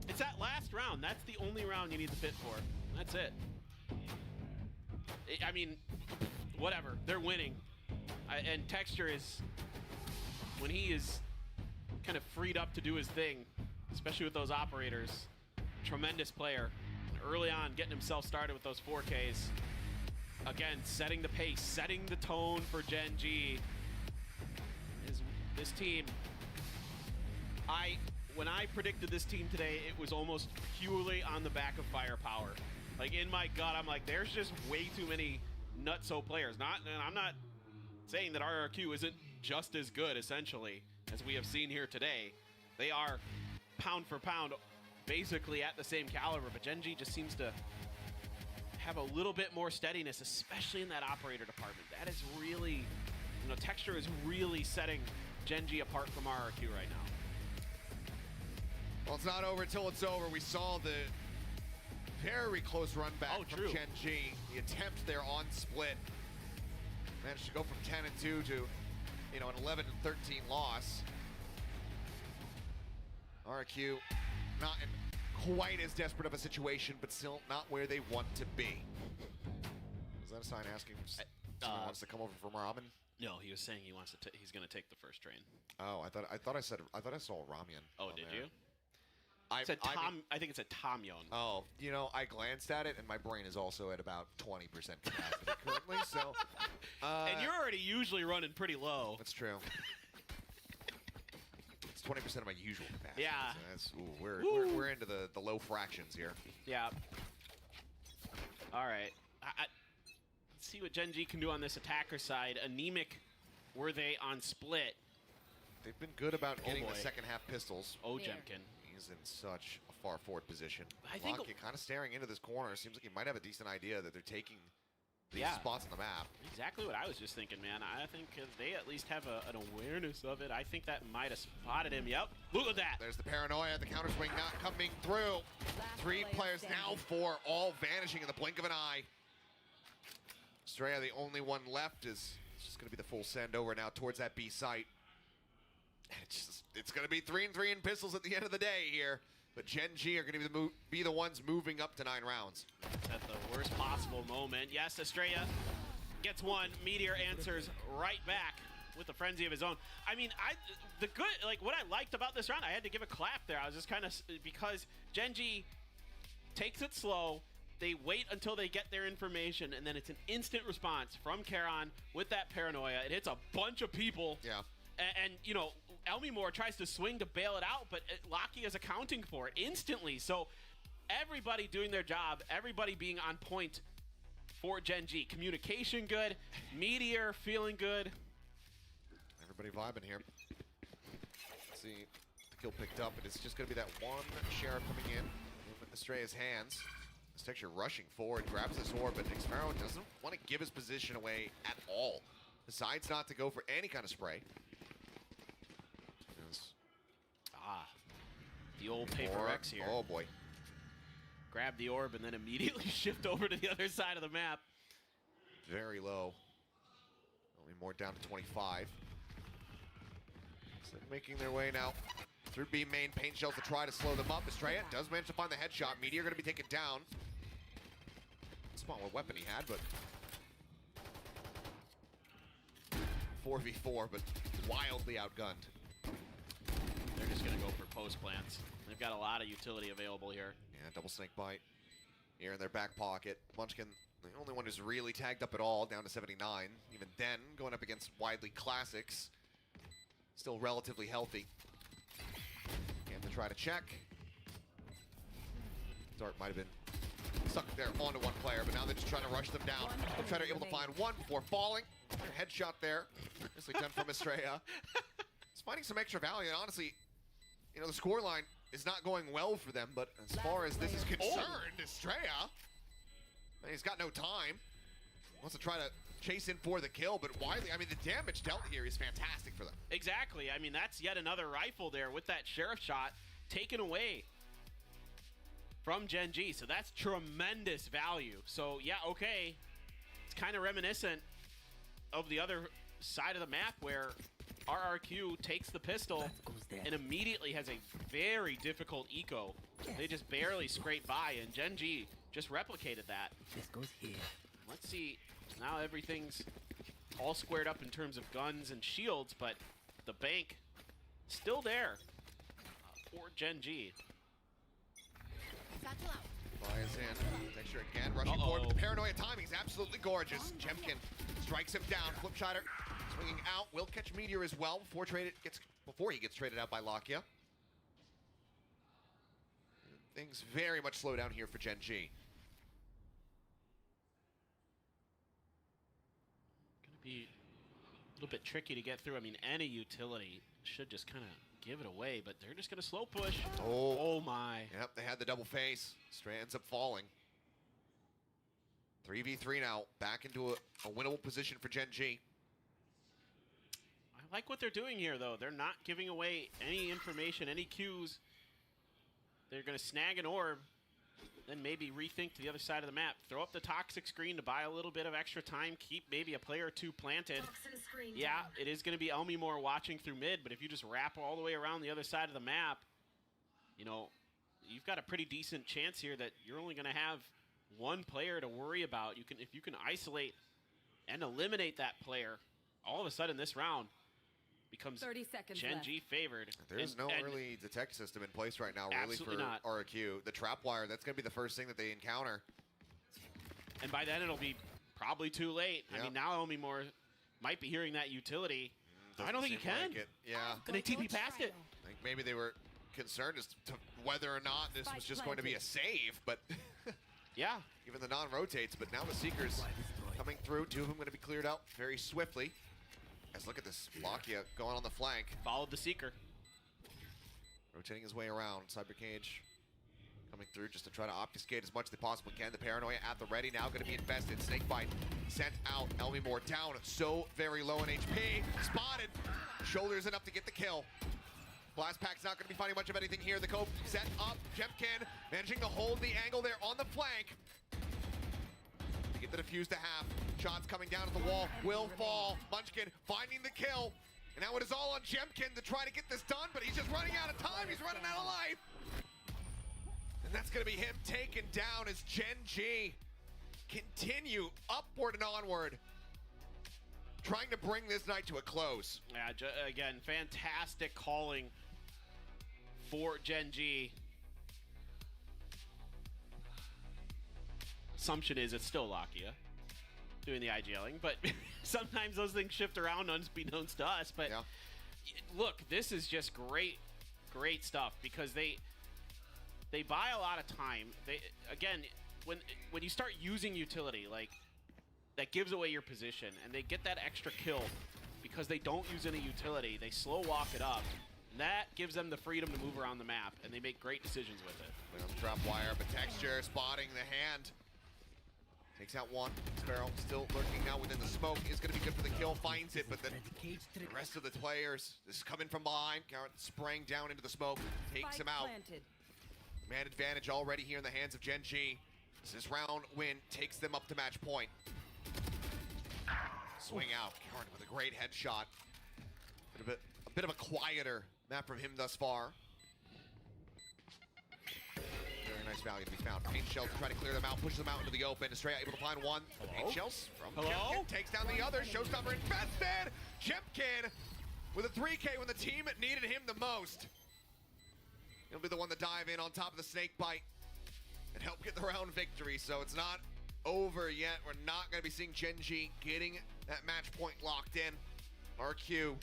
It's that last round. That's the only round you need the pit for. That's it. I mean, whatever. They're winning. And Texture is, when he is kind of freed up to do his thing, especially with those operators, tremendous player. Early on, getting himself started with those 4Ks. Again, setting the pace, setting the tone for Gen G. This team, when I predicted this team today, it was almost purely on the back of firepower. Like, in my gut, I'm like, there's just way too many nutso players. And I'm not saying that RRQ isn't just as good, essentially, as we have seen here today. They are, pound for pound, basically at the same caliber, but Gen G just seems to have a little bit more steadiness, especially in that operator department. That is really, Texture is really setting Gen G apart from RRQ right now. Well, it's not over until it's over. We saw the very close run back from true. Gen G. The attempt there on split. Managed to go from 10-2 to, an 11-13 loss. RRQ not in quite as desperate of a situation, but still not where they want to be. Is that a sign asking if someone wants to come over from Robin? No, he was saying he's going to take the first train. Oh, I thought I saw Ramian. Oh, on did there. you? I think it's a Tom Yon. Oh, I glanced at it, and my brain is also at about 20% capacity currently, so... and you're already usually running pretty low. That's true. It's 20% of my usual capacity. Yeah. So that's, we're into the low fractions here. Yeah. All right. Let's see what Gen G can do on this attacker side. Anemic were they on split? They've been good about getting boy. the second half pistols. Oh, There. Jemkin. He's in such a far forward position. I think- Lock, kind of staring into this corner. Seems like he might have a decent idea that they're taking these Yeah. spots on the map. Exactly what I was just thinking, man. I think they at least have an awareness of it. I think that might have spotted him. Yep. Look at that. There's the paranoia. The counter swing not coming through. Last 3 player players standing. now, 4, all vanishing in the blink of an eye. Estrella, the only one left, is just going to be the full send over now towards that B site. It's going to be 3-3 in pistols at the end of the day here. But Gen G are going to be the ones moving up to 9 rounds. At the worst possible moment. Yes, Estrella gets one. Meteor answers right back. with a frenzy of his own. I mean, what I liked about this round, I had to give a clap there. I was just kind of, because Gen.G takes it slow. They wait until they get their information, and then it's an instant response from Karon with that paranoia. It hits a bunch of people. Yeah. And you know, Elmimore tries to swing to bail it out, but Lakia is accounting for it instantly. So everybody doing their job, everybody being on point for Gen.G. Communication good, Meteor feeling good. Everybody vibing here. Let's see the kill picked up, but it's just going to be that one Sheriff coming in Estrella's hands. This Texture rushing forward, grabs this orb, but Xfaro doesn't want to give his position away at all. Decides not to go for any kind of spray. The old Paper X here. Oh boy. Grab the orb and then immediately shift over to the other side of the map. Very low. Only more down to 25. So making their way now through B main. Paint shells to try to slow them up. Estrella does manage to find the headshot. Meteor going to be taken down. Small what weapon he had, but 4v4, but wildly outgunned. They're just going to go for post plants. They've got a lot of utility available here. Yeah, double snake bite here in their back pocket. Munchkin, the only one who's really tagged up at all, down to 79. Even then, going up against widely classics, still relatively healthy. And to try to check. Dart might have been stuck there onto one player, but now they're just trying to rush them down. They're trying to able to find one before falling. Headshot there. Nicely done from Estrella. It's finding some extra value, and honestly, you know, the scoreline is not going well for them, but as far as this is concerned, Estrella, he's got no time. Wants to try to chase in for the kill, but widely, I mean, the damage dealt here is fantastic for them. Exactly. I mean, that's yet another rifle there with that Sheriff shot taken away from Gen.G. So that's tremendous value. So, yeah, okay. It's kind of reminiscent of the other side of the map where RRQ takes the pistol and immediately has a very difficult eco. They just barely scrape by, and Gen.G just replicated that. This goes here. Let's see. Now everything's all squared up in terms of guns and shields, but the bank still there for Gen.G. Fires in. Texture again, rushing forward, but the paranoia timing is absolutely gorgeous. Jemkin strikes him down. Flipshider swinging out, will catch Meteor as well before he gets traded out by Lakia. Things very much slow down here for Gen.G. Gonna be a little bit tricky to get through. I mean, any utility should just kind of give it away, but they're just gonna slow push. Oh my. Yep, they had the double face. Stray ends up falling. 3v3 now, back into a winnable position for Gen.G. I like what they're doing here, though. They're not giving away any information, any cues. They're going to snag an orb, then maybe rethink to the other side of the map. Throw up the toxic screen to buy a little bit of extra time, keep maybe a player or two planted. Yeah, it is going to be Elmimore watching through mid, but if you just wrap all the way around the other side of the map, you know, you've got a pretty decent chance here that you're only going to have one player to worry about. If you can isolate and eliminate that player, all of a sudden this round becomes 30 seconds Gen.G favored. There's no early detect system in place right now, really, for not. RRQ. The trap wire, that's going to be the first thing that they encounter. And by then it'll be probably too late. Yep. I mean, now Elmimore might be hearing that utility. I don't think he can. Like it. Yeah. And they TP past it. I think maybe they were concerned as to whether or not this was just going to be a save, but yeah, given the non-rotates, but now the Seekers coming through. Two of them going to be cleared out very swiftly. Guys, look at this. Lakia going on the flank. Followed the Seeker. Rotating his way around. Cyber Cage coming through just to try to obfuscate as much as they possibly can. The paranoia at the ready, now going to be invested. Snakebite sent out. Elmimore down, so very low in HP. Spotted. Shoulders enough to get the kill. Blast Pack's not going to be finding much of anything here. The Cope set up. Jemkin managing to hold the angle there on the flank. To get the defuse to half. Shots coming down at the wall. Will fall. Munchkin finding the kill. And now it is all on Jemkin to try to get this done, but he's just running out of time. He's running out of life. And that's going to be him taken down as Gen.G continue upward and onward. trying to bring this night to a close. Yeah, again, fantastic calling for Gen G. Assumption is it's still Lakia doing the IGLing, but sometimes those things shift around unbeknownst to us. But Yeah. look, this is just great stuff because they buy a lot of time. They again, when you start using utility, like that gives away your position, and they get that extra kill because they don't use any utility. They slow walk it up. And that gives them the freedom to move around the map, and they make great decisions with it. Wait on the drop wire, but Texture spotting the hand. Takes out one. Sparrow still lurking now within the smoke. Is going to be good for the kill. Finds it, but then the rest of the players is coming from behind. Garrett spraying down into the smoke. Takes him out. Planted. Man advantage already here in the hands of Gen G. This round win takes them up to match point. Swing out. Garrett with a great headshot. A bit of a quieter map from him thus far. Very nice value to be found. Paint shells trying to clear them out, pushes them out into the open. Estrella able to find one. Paint shells from Jemkin takes down the other. Showstopper infested. Jemkin with a 3K when the team needed him the most. He'll be the one to dive in on top of the snake bite and help get the round victory. So it's not over yet. We're not going to be seeing Gen G getting that match point locked in. RQ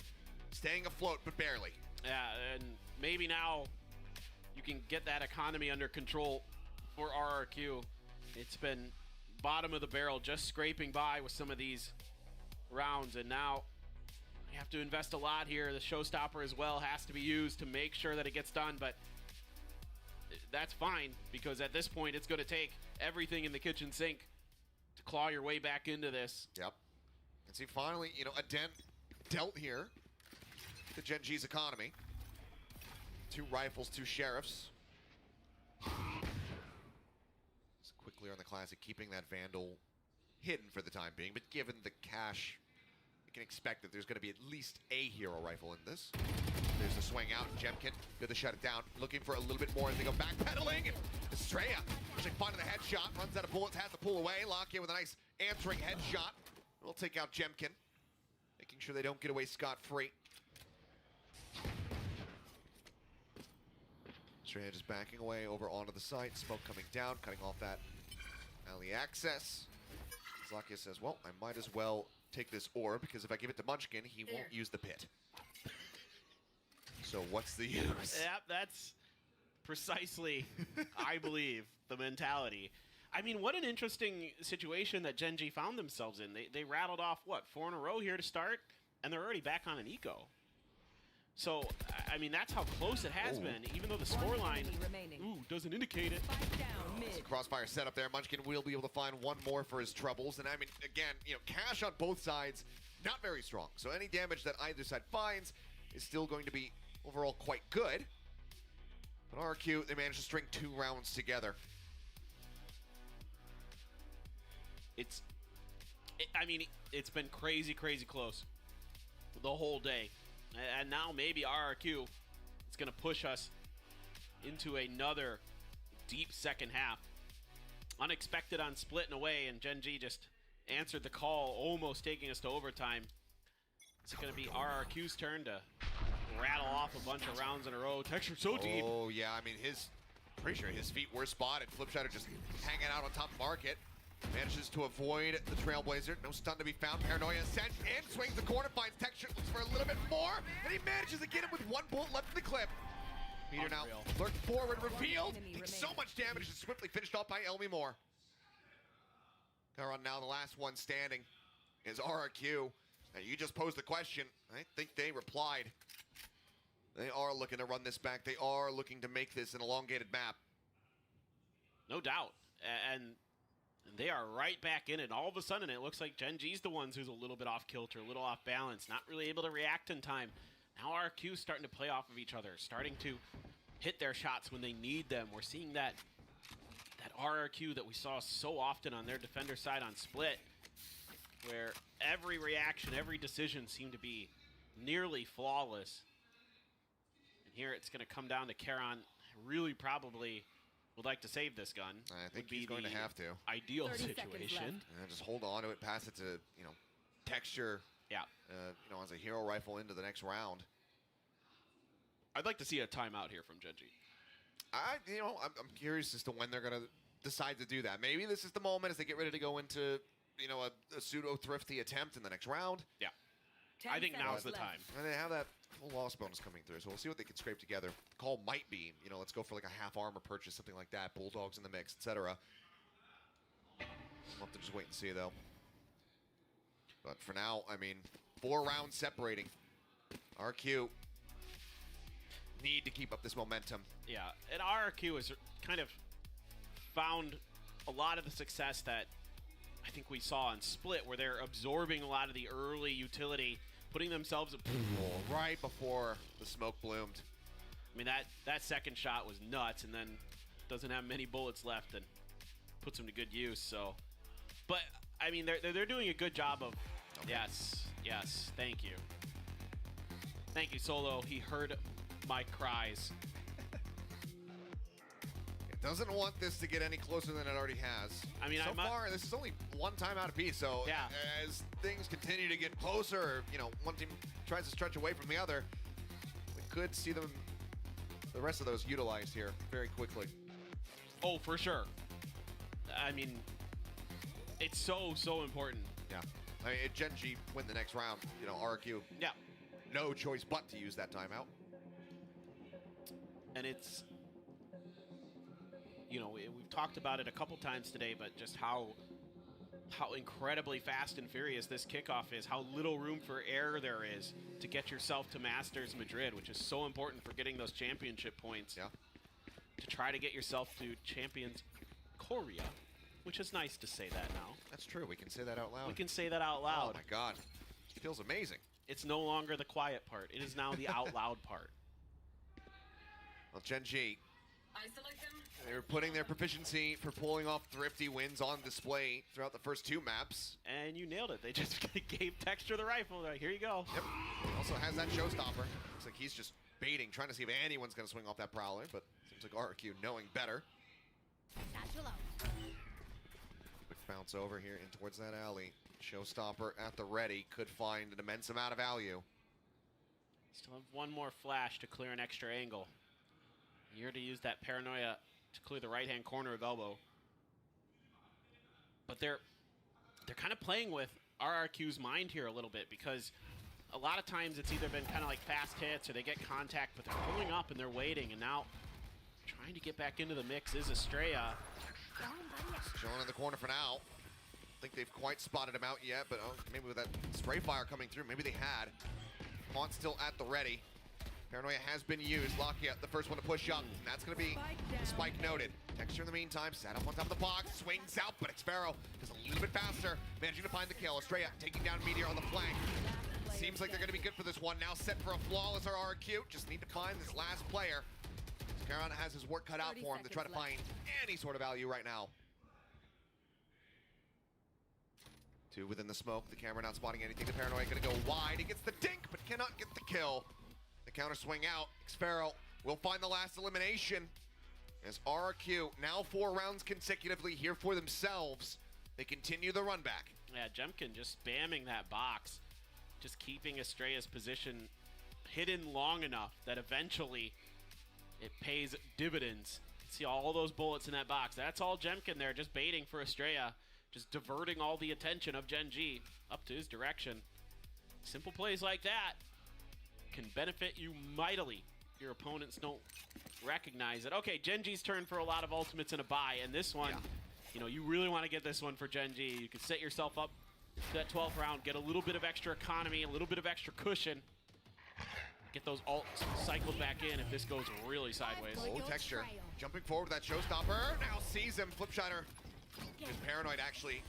staying afloat, but barely. Yeah, and maybe now you can get that economy under control for RRQ. It's been bottom of the barrel, just scraping by with some of these rounds, and now you have to invest a lot here. The showstopper as well has to be used to make sure that it gets done, but that's fine, because at this point it's going to take everything in the kitchen sink to claw your way back into this. Yep. And see, finally, you know, a dent dealt here to Gen G's economy. 2 rifles, 2 sheriffs. Just quickly on the classic, keeping that Vandal hidden for the time being, but given the cash, you can expect that there's going to be at least a hero rifle in this. There's the swing out. Jemkin good to shut it down. Looking for a little bit more as they go backpedaling. Estrella pushing fun to the headshot. Runs out of bullets, has to pull away. Lock in with a nice answering headshot. We'll take out Jemkin, making sure they don't get away scot-free. Estrella just backing away over onto the site. Smoke coming down, cutting off that alley access. Zlakia says, well, I might as well take this orb, because if I give it to Munchkin, he won't use the pit. So what's the use? Yep, that's precisely, I believe, the mentality. I mean, what an interesting situation that Gen G found themselves in. They rattled off, what, 4 in a row here to start? And they're already back on an eco. So, I mean, that's how close it has been, even though the scoreline doesn't indicate it. It's a crossfire setup there. Munchkin will be able to find one more for his troubles. And I mean, again, you know, cash on both sides, not very strong. So any damage that either side finds is still going to be overall quite good. But RRQ, they managed to string 2 rounds together. I mean, it's been crazy close the whole day. And now maybe RRQ is going to push us into another deep second half. Unexpected on splitting away, and Gen G just answered the call, almost taking us to overtime. It's going to be RRQ's turn to rattle off a bunch of rounds in a row. Texture so deep. Oh, yeah, I mean, pretty sure his feet were spotted. Flipshatter just hanging out on top of market. Manages to avoid the Trailblazer. No stun to be found. Paranoia sent in. Swings the corner. Finds Texture. Looks for a little bit more. And he manages to get him with 1 bullet left in the clip. Meter now lurked forward. Revealed. Takes so much damage. And swiftly finished off by Elmi Moore. Garon now the last one standing is RRQ. Now, you just posed the question. I think they replied. They are looking to run this back. They are looking to make this an elongated map. No doubt. And they are right back in it. All of a sudden, it looks like Gen G's the ones who's a little bit off kilter, a little off balance, not really able to react in time. Now RRQ's starting to play off of each other, starting to hit their shots when they need them. We're seeing that RRQ that we saw so often on their defender side on Split, where every reaction, every decision seemed to be nearly flawless. And here it's going to come down to Karon, really probably would like to save this gun. I think he's going to have to. Ideal 30 seconds situation. left. And just hold on to it, pass it to, you know, Texture. Yeah. You know, as a hero rifle into the next round. I'd like to see a timeout here from Genji. I'm curious as to when they're going to decide to do that. Maybe this is the moment as they get ready to go into, you know, a pseudo-thrifty attempt in the next round. Yeah. 10 I think now's seconds the left. time. And they have that full loss bonus coming through, so we'll see what they can scrape together. The call might be, you know, let's go for like a half armor purchase, something like that. Bulldogs in the mix, etc. We'll have to just wait and see, though. But for now, I mean, 4 rounds separating. RQ need to keep up this momentum. Yeah, and RRQ has kind of found a lot of the success that I think we saw on Split, where they're absorbing a lot of the early utility, putting themselves Right before the smoke bloomed. I mean, that second shot was nuts, and then doesn't have many bullets left and puts them to good use. So, but I mean, they're doing a good job of. Okay. Yes, thank you, Solo. He heard my cries. It doesn't want this to get any closer than it already has. I mean, so far, this is only one time out apiece, so Yeah. as things continue to get closer, or, you know, one team tries to stretch away from the other, we could see the rest of those utilized here very quickly. Oh, for sure. I mean, it's so important. Yeah. I mean, if Genji win the next round, you know, RQ, Yeah, no choice but to use that timeout. and it's, you know, we've talked about it a couple times today, but just how incredibly fast and furious this kickoff is, how little room for error there is to get yourself to Masters Madrid, which is so important for getting those championship points. Yeah. To try to get yourself to Champions Korea, which is nice to say that now. That's true. We can say that out loud. We can say that out Oh, loud. my God. It feels amazing. It's no longer the quiet part. It is now the out loud part. Well, Genji, Isolate them. they're putting their proficiency for pulling off thrifty wins on display throughout the first 2 maps. And you nailed it. They just gave Texture the rifle. They're like, here you go. Yep. Also has that showstopper. Looks like he's just baiting, trying to see if anyone's going to swing off that Prowler, but seems like RRQ knowing better. Satchel out. Quick bounce over here in towards that alley. Showstopper at the ready. Could find an immense amount of value. Still have one more flash to clear an extra angle. You're to use that paranoia to clear the right-hand corner of elbow. But they're kind of playing with RRQ's mind here a little bit, because a lot of times it's either been kind of like fast hits or they get contact, but they're pulling up and they're waiting, and now trying to get back into the mix is Estrella. Showing in the corner for now. I think they've quite spotted him out yet, but maybe with that spray fire coming through, maybe they had. Mont still at the ready. Paranoia has been used. Lakia, the first one to push up, and that's going to be the spike noted. Texture in the meantime, set up on top of the box, swings out, but Xfero is a little bit faster, managing to find the kill. Estrella taking down Meteor on the flank. Seems like they're going to be good for this one. Now set for a flawless RRQ. Just need to find this last player. Caron has his work cut out for him to try to find any sort of value right now. 2 within the smoke. The camera not spotting anything. The Paranoia going to go wide. He gets the dink, but cannot get the kill. The counter swing out. Xfero will find the last elimination. As RRQ, now 4 rounds consecutively here for themselves. They continue the run back. Yeah, Jemkin just spamming that box, just keeping Estrella's position hidden long enough that eventually it pays dividends. See all those bullets in that box. That's all Jemkin there, just baiting for Estrella, just diverting all the attention of Genji up to his direction. Simple plays like that can benefit you mightily. Your opponents don't recognize it. Okay, Genji's turn for a lot of ultimates and a buy, and this one, you know, you really want to get this one for Genji. You can set yourself up to that 12th round, get a little bit of extra economy, a little bit of extra cushion. Get those ults cycled back in if this goes really sideways. Oh, Texture jumping forward with that showstopper. Now sees him. Flipshider. His Paranoid actually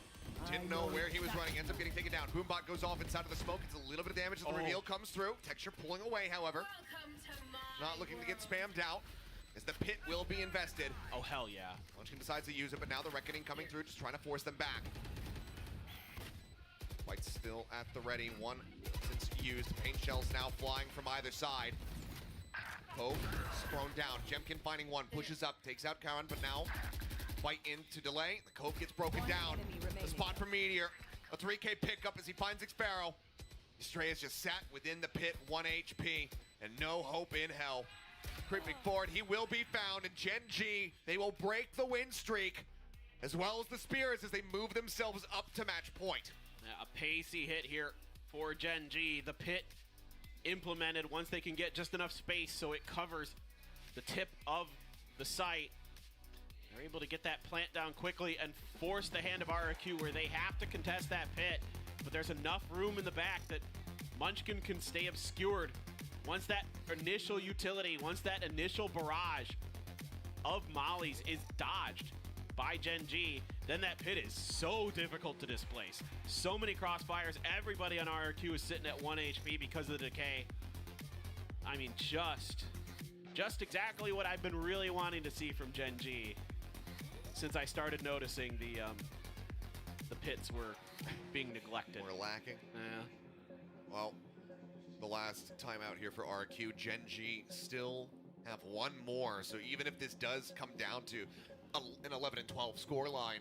didn't know where he was running. Ends up getting taken down. Boombot goes off inside of the smoke. It's a little bit of damage as the reveal comes through. Texture pulling away, however. Not looking to get spammed out, as the pit will be invested. Oh, hell yeah. Munchkin decides to use it, but now the Reckoning coming through, just trying to force them back. White's still at the ready. One since used. Paint shells now flying from either side. Pope thrown down. Jemkin finding one. Pushes up. Takes out Karan, but now White in to delay. The Cove gets broken down. The spot for Meteor. A 3K pickup as he finds Xfero. Estrella's just sat within the pit, 1 HP, and no hope in hell. Creeping forward, he will be found, and Gen G, they will break the win streak, as well as the Spirits as they move themselves up to match point. A pacey hit here for Gen G. The pit implemented once they can get just enough space so it covers the tip of the site. They're able to get that plant down quickly and force the hand of RRQ where they have to contest that pit. But there's enough room in the back that Munchkin can stay obscured. Once that initial utility, once that initial barrage of mollies is dodged by Gen G, then that pit is so difficult to displace. So many crossfires. Everybody on RRQ is sitting at 1 HP because of the decay. I mean, just exactly what I've been really wanting to see from Gen G since I started noticing the pits were being neglected. We're lacking. Yeah. Well, the last time out here for RQ, Gen G still have one more. So even if this does come down to an 11 and 12 score line,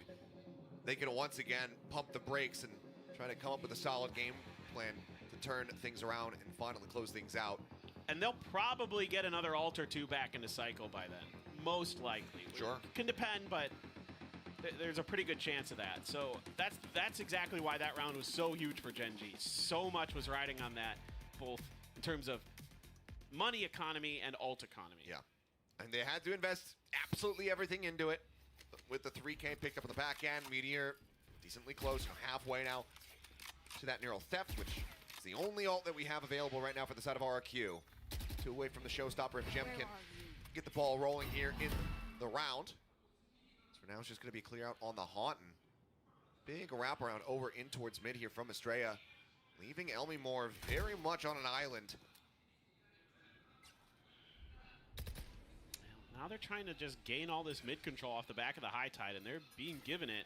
they can once again pump the brakes and try to come up with a solid game plan to turn things around and finally close things out. And they'll probably get another ult or two back into cycle by then. Most likely. Sure. It can depend, but there's a pretty good chance of that. So that's exactly why that round was so huge for Gen G. So much was riding on that, both in terms of money economy and ult economy. Yeah. And they had to invest absolutely everything into it. With the 3K picked up on the back end, Meteor decently close, halfway now to that neural theft, which is the only ult that we have available right now for the side of RRQ. 2 away from the showstopper if Gem can get the ball rolling here in the round. So for now it's just going to be clear out on the Haunton. Big wraparound over in towards mid here from Estrella, leaving Elmimore very much on an island. Now they're trying to just gain all this mid control off the back of the high tide, and they're being given it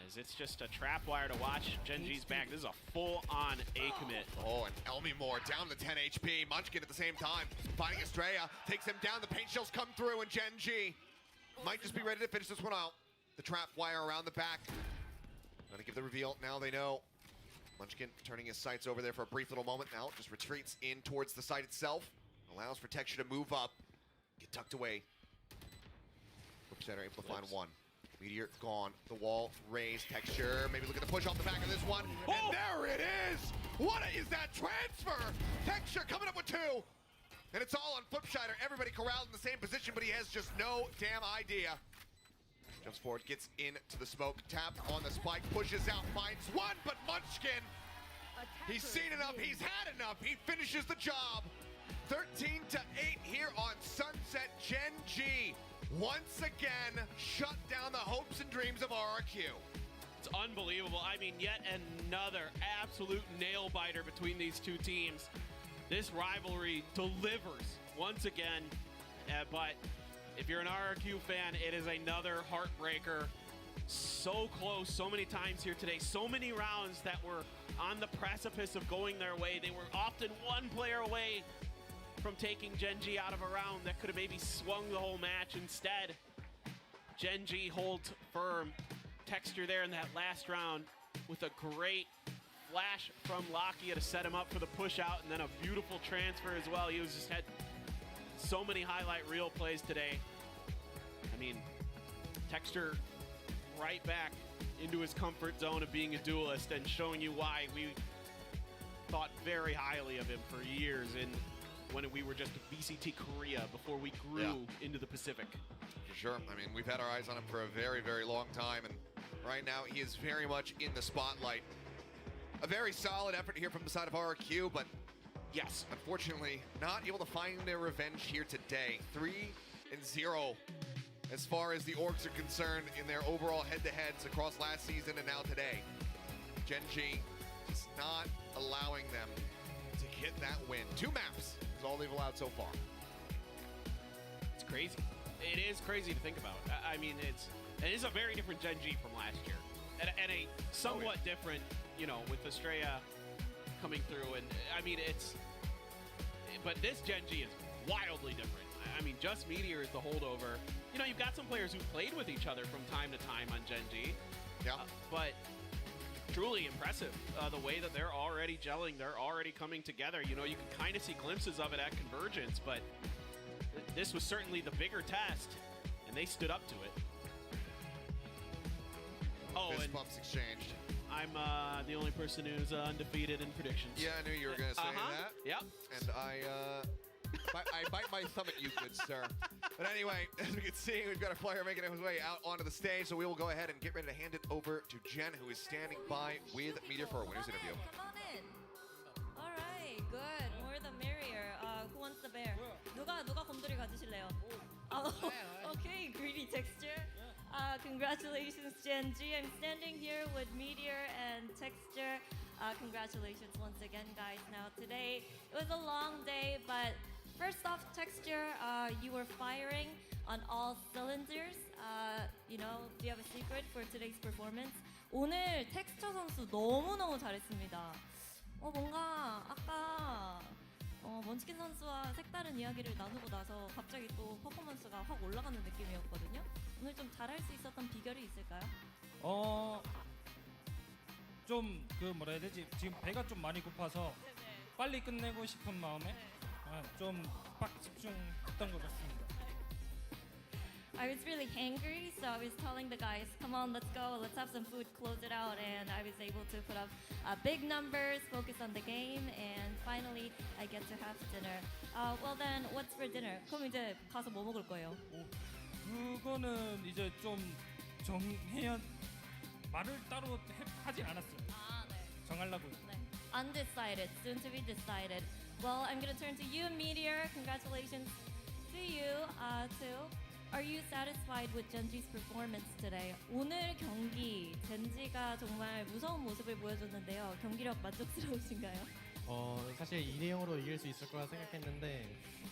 as it's just a trap wire to watch Gen G's back. This is a full-on A commit. Oh, and Elmimore down to 10 HP. Munchkin at the same time, finding Estrella, takes him down. The paint shells come through, and Gen G might just be ready to finish this one out. The trap wire around the back. Gonna give the reveal. Now they know. Munchkin turning his sights over there for a brief little moment. Now just retreats in towards the site itself. Allows for Texture to move up. Get tucked away. Center able to find one. Meteor gone. The wall raised. Texture. Maybe look at the push off the back of this one. Oh! And there it is! What is that transfer? Texture coming up with 2. And it's all on Flipshider. Everybody corralled in the same position, but he has just no damn idea. Jumps forward, gets into the smoke. Tap on the spike, pushes out, finds one, but Munchkin, he's seen enough, he's had enough. He finishes the job. 13-8 here on Sunset. Gen G once again shut down the hopes and dreams of RRQ. It's unbelievable. I mean, yet another absolute nail biter between these two teams. This rivalry delivers once again, but if you're an RRQ fan, it is another heartbreaker. So close, so many times here today, so many rounds that were on the precipice of going their way. They were often one player away from taking Gen G out of a round that could have maybe swung the whole match. Instead, Gen G holds firm. Texture there in that last round with a great flash from Lakia to set him up for the push out, and then a beautiful transfer as well. He was just had so many highlight reel plays today. I mean, Texture right back into his comfort zone of being a duelist and showing you why we thought very highly of him for years when we were just VCT Korea before we grew into the Pacific. For sure. I mean, we've had our eyes on him for a very, very long time, and right now he is very much in the spotlight. A very solid effort here from the side of RRQ, but yes, unfortunately, not able to find their revenge here today. 3-0 as far as the orgs are concerned in their overall head-to-heads across last season and now today. Gen G is not allowing them to get that win. 2 maps is all they've allowed so far. It's crazy. It is crazy to think about. I mean, it is a very different Gen G from last year. And a somewhat different, you know, with Estrella coming through. And I mean, but this Gen G is wildly different. I mean, just Meteor is the holdover. You know, you've got some players who played with each other from time to time on Gen G. Yeah. But truly impressive. The way that they're already gelling, they're already coming together. You know, you can kind of see glimpses of it at Convergence, but this was certainly the bigger test, and they stood up to it. Oh, Fist and bumps exchanged. I'm the only person who's undefeated in predictions. Yeah, I knew you were going to say that. Yep. And I bite my thumb at you, good sir. But anyway, as we can see, we've got a player making his way out onto the stage, so we will go ahead and get ready to hand it over to Jen, who is standing by with Meteor for a winner's interview. Come on in. All right, good. More the merrier. Who wants the bear? 누가 곰돌이 가지실래요? Okay, greedy texture. Congratulations, Gen G. I'm standing here with Meteor and Texture. Congratulations once again, guys. Now today, it was a long day, but first off, Texture, you were firing on all cylinders. You know, do you have a secret for today's performance? 오늘 텍스처 선수 너무너무 잘했습니다. 뭔가 아까 먼치킨 선수와 색다른 이야기를 나누고 나서 갑자기 또 퍼포먼스가 확 올라가는 느낌이었거든요. 오늘 좀 잘할 수 있었던 비결이 있을까요? 좀 그 뭐라 해야 되지? 지금 배가 좀 많이 고파서 빨리 끝내고 싶은 마음에 좀 빡 집중했던 것 같습니다. I was really hangry, so I was telling the guys, come on, let's go, let's have some food, close it out, and I was able to put up big numbers, focus on the game, and finally I get to have dinner. Well then, what's for dinner? 그럼 이제 가서 뭐 먹을 거예요? 그거는 이제 좀 정해야 말을 따로 하진 않았어요. 네. 정하려고요. 네. Undecided, soon to be decided. Well, I'm gonna turn to you, Meteor. Congratulations to you, too. Are you satisfied with Genji's performance today? 오늘 경기 젠지가 정말 무서운 모습을 보여줬는데요. 경기력 만족스러우신가요? 사실 2대0으로 이길 수 있을 거라 생각했는데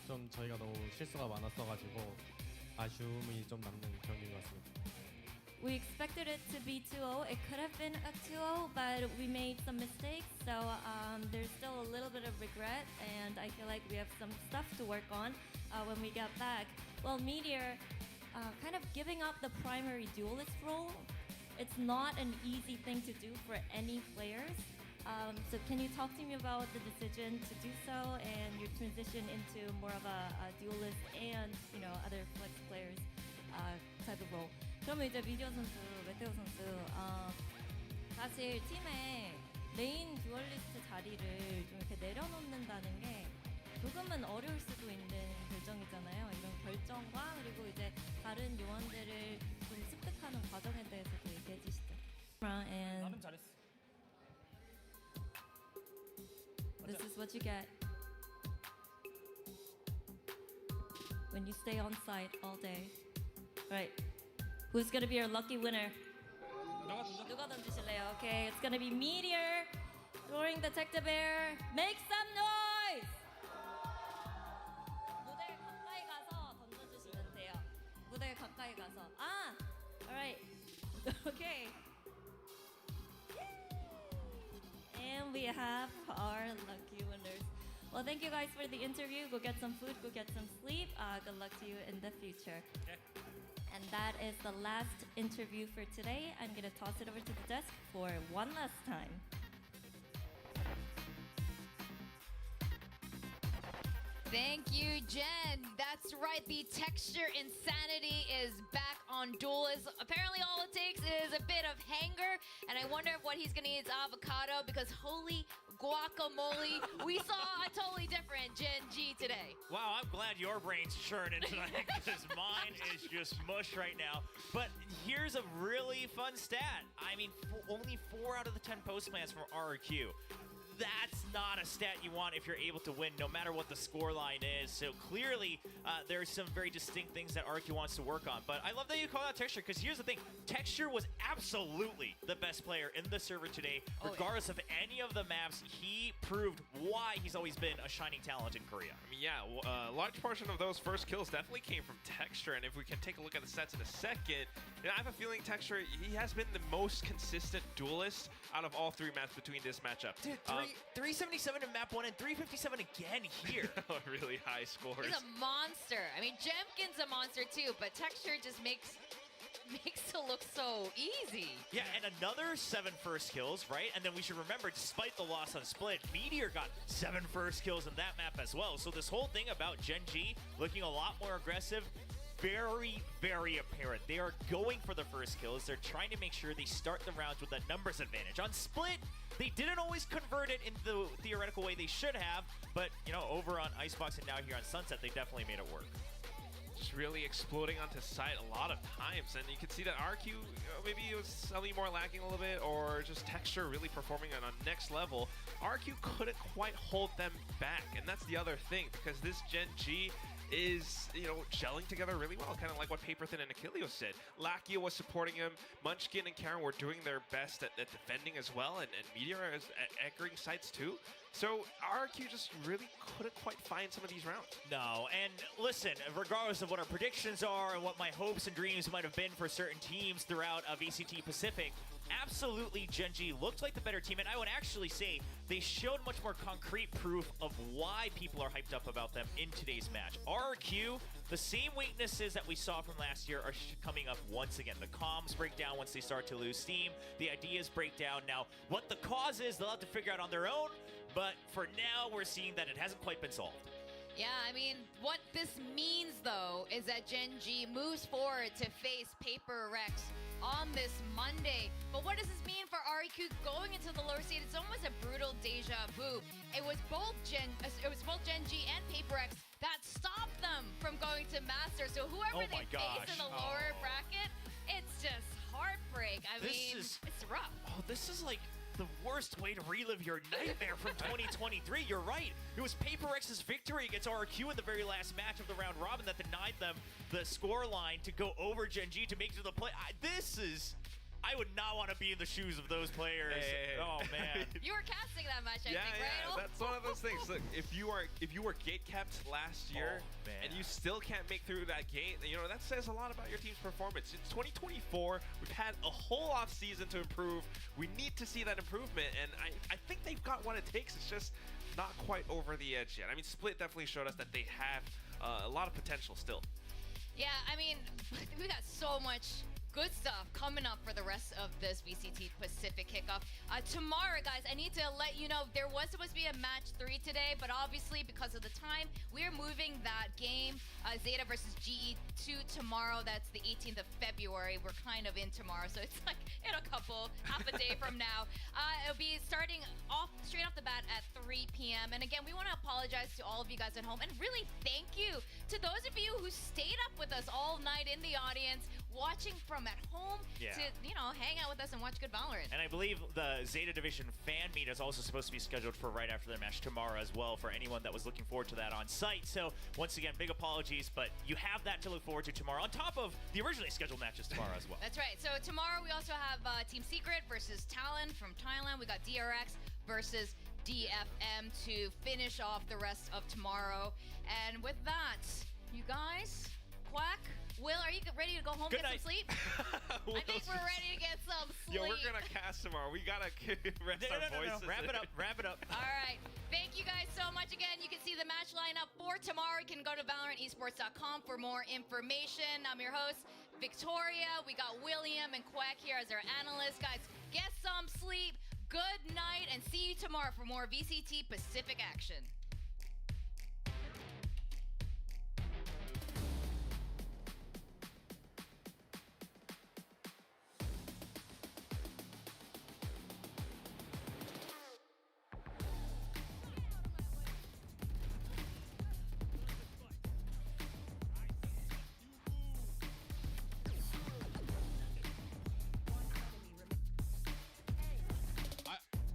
좀 저희가 너무 실수가 많았어가지고 아쉬움이 좀 남는 경기인 것 같습니다. We expected it to be 2-0. It could have been a 2-0, but we made some mistakes. So there's still a little bit of regret, and I feel like we have some stuff to work on when we get back. Well, Meteor, kind of giving up the primary duelist role, it's not an easy thing to do for any players. So can you talk to me about the decision to do so and your transition into more of a duelist and other flex players type of role? 그러면 이제 미디어 선수, 메테오 선수, 사실 팀의 메인 듀얼리스트 자리를 좀 이렇게 내려놓는다는 게 조금은 어려울 수도 있는 결정이잖아요. 이런 결정과 그리고 이제 다른 요원들을 좀 습득하는 과정에 대해서도 얘기해 주시죠. 나는 잘했어. This is what you get when you stay on site all day. Right. Who's gonna be our lucky winner? 누가 던지실래요? Okay, it's gonna be Meteor throwing the Tech the Bear. Make some noise! 무대 가까이 가서 던져주시면 돼요. 무대 가까이 가서. Alright. Okay. And we have our lucky winners. Well, thank you guys for the interview. Go get some food, go get some sleep. Good luck to you in the future. Okay. And that is the last interview for today. I'm going to toss it over to the desk for one last time. Thank you, Jen. That's right. The texture insanity is back on Duelist. Apparently, all it takes is a bit of hanger, and I wonder if what he's going to eat is avocado because holy guacamole, we saw a totally different Gen G today. Wow, I'm glad your brain's churning tonight because mine is just mush right now. But here's a really fun stat. I mean, only 4 out of the 10 post plans from RRQ. That's not a stat you want if you're able to win, no matter what the score line is. So clearly, there's some very distinct things that RQ wants to work on. But I love that you call out Texture, because here's the thing. Texture was absolutely the best player in the server today. Regardless of any of the maps, he proved why he's always been a shining talent in Korea. I mean, yeah, a large portion of those first kills definitely came from Texture, and if we can take a look at the stats in a second, I have a feeling Texture, he has been the most consistent duelist out of all 3 maps between this matchup. Dude, 377 in map 1 and 357 again here. Really high scores. He's a monster. I mean, Jemkin's a monster too, but Texture just makes makes it look so easy. Yeah, and another 7 first kills, right? And then we should remember, despite the loss on Split, Meteor got 7 first kills in that map as well. So this whole thing about Gen G looking a lot more aggressive, very, very apparent. They are going for the first kills. They're trying to make sure they start the rounds with a numbers advantage. On Split, they didn't always convert it in the theoretical way they should have, but, you know, over on Icebox and now here on Sunset, they definitely made it work. Just really exploding onto site a lot of times, and you can see that RQ maybe it was slightly more lacking a little bit, or just Texture really performing on a next level. RQ couldn't quite hold them back, and that's the other thing, because this Gen G is, you know, gelling together really well, kind of like what Paperthin and Achilles said. Lakia was supporting him, Munchkin and Karen were doing their best at defending as well, and Meteor is anchoring sites too. So RRQ just really couldn't quite find some of these rounds. No, and listen, regardless of what our predictions are and what my hopes and dreams might have been for certain teams throughout VCT Pacific, absolutely Gen G looked like the better team, and I would actually say they showed much more concrete proof of why people are hyped up about them in today's match. RRQ, the same weaknesses that we saw from last year are coming up once again. The comms break down once they start to lose steam. The ideas break down. Now, what the cause is, they'll have to figure out on their own, but for now, we're seeing that it hasn't quite been solved. Yeah, I mean, what this means, though, is that Gen G moves forward to face Paper Rex on this Monday. But what does this mean for RRQ going into the lower seed? It's almost a brutal deja vu. It was both Gen G and Paper Rex that stopped them from going to Master. So whoever they face in the lower bracket, it's just heartbreak. I mean, it's rough. Oh, this is like the worst way to relive your nightmare from 2023. You're right. It was Paper Rex's victory against RRQ in the very last match of the round robin that denied them the score line to go over Gen G to make it to the play. I would not want to be in the shoes of those players. Hey. Oh man. You were casting that match, I think, right? Yeah, that's one of those things. Look, if you were gate kept last year and you still can't make through that gate, you know, that says a lot about your team's performance. It's 2024. We've had a whole off season to improve. We need to see that improvement, and I think they've got what it takes. It's just not quite over the edge yet. I mean, Split definitely showed us that they have a lot of potential still. Yeah, I mean, we got so much good stuff coming up for the rest of this VCT Pacific kickoff. Tomorrow, guys, I need to let you know there was supposed to be a match 3 today, but obviously because of the time, we're moving that game, ZETA versus GE2 tomorrow. That's the 18th of February. We're kind of in tomorrow, so it's like in half a day from now. It'll be starting straight off the bat at 3 p.m. And again, we want to apologize to all of you guys at home and really thank you to those of you who stayed up with us all night in the audience, watching from at home to, you know, hang out with us and watch good Valorant. And I believe the Zeta Division fan meet is also supposed to be scheduled for right after their match tomorrow as well for anyone that was looking forward to that on site. So once again, big apologies, but you have that to look forward to tomorrow on top of the originally scheduled matches tomorrow as well. That's right. So tomorrow we also have Team Secret versus Talon from Thailand. We got DRX versus DFM to finish off the rest of tomorrow. And with that, you guys, Quack, Will, are you ready to go home and get some sleep? I think we're ready to get some sleep. Yeah, we're going to cast tomorrow. We got to rest our voices. Wrap it up. All right. Thank you guys so much again. You can see the match lineup for tomorrow. You can go to ValorantEsports.com for more information. I'm your host, Victoria. We got William and Quack here as our analysts. Guys, get some sleep. Good night, and see you tomorrow for more VCT Pacific action.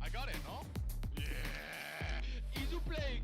I got it, no? Yeah! Easy play,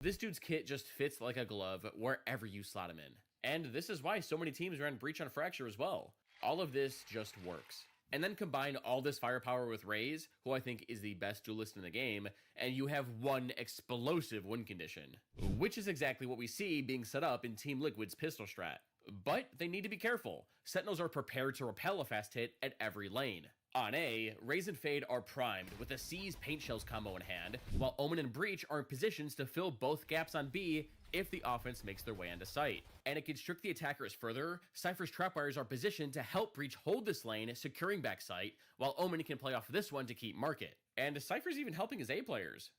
This dude's kit just fits like a glove wherever you slot him in. And this is why so many teams ran Breach on Fracture as well. All of this just works. And then combine all this firepower with Raze, who I think is the best duelist in the game, and you have one explosive win condition, which is exactly what we see being set up in Team Liquid's pistol strat. But they need to be careful. Sentinels are prepared to repel a fast hit at every lane. On A, Raze and Fade are primed with a C's Paint Shells combo in hand, while Omen and Breach are in positions to fill both gaps on B if the offense makes their way into sight. And it can trick the attackers further. Cypher's trapwires are positioned to help Breach hold this lane, securing back sight, while Omen can play off this one to keep market. And Cypher's even helping his A players,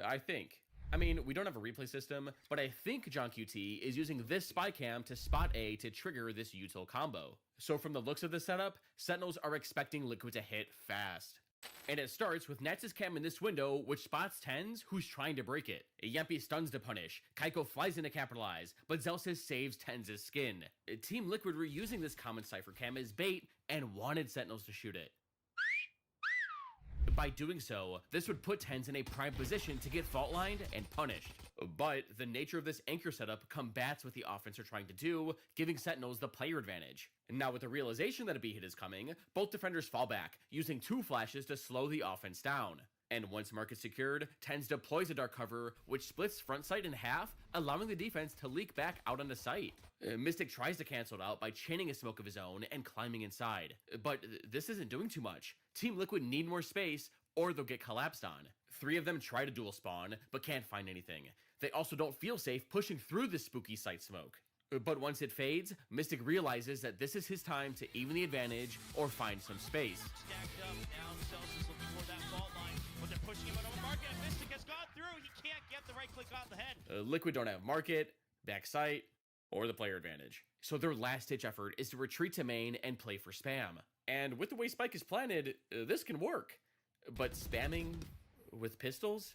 I think. I mean, we don't have a replay system, but I think John QT is using this spy cam to spot A to trigger this util combo. So from the looks of the setup, Sentinels are expecting Liquid to hit fast. And it starts with Nats' cam in this window, which spots Tens, who's trying to break it. Yempi stuns to punish, Kaiko flies in to capitalize, but Zelsis saves Tens' skin. Team Liquid were using this common Cypher cam as bait and wanted Sentinels to shoot it. By doing so, this would put Tens in a prime position to get fault lined and punished. But the nature of this anchor setup combats what the offense are trying to do, giving Sentinels the player advantage. Now with the realization that a B hit is coming, both defenders fall back, using 2 flashes to slow the offense down. And once market secured, Tens deploys a dark cover, which splits front sight in half, allowing the defense to leak back out onto sight. Mystic tries to cancel it out by chaining a smoke of his own and climbing inside. But this isn't doing too much. Team Liquid need more space, or they'll get collapsed on. 3 of them try to dual spawn, but can't find anything. They also don't feel safe pushing through this spooky sight smoke. But once it fades, Mystic realizes that this is his time to even the advantage or find some space. Stacked up, now Celsius looking for that fault line, but they're pushing him out of market, and Mystic has gone through, he can't get the right click on the head. Liquid don't have market, back sight, or the player advantage. So their last-ditch effort is to retreat to main and play for spam. And with the way Spike is planted, this can work. But spamming with pistols?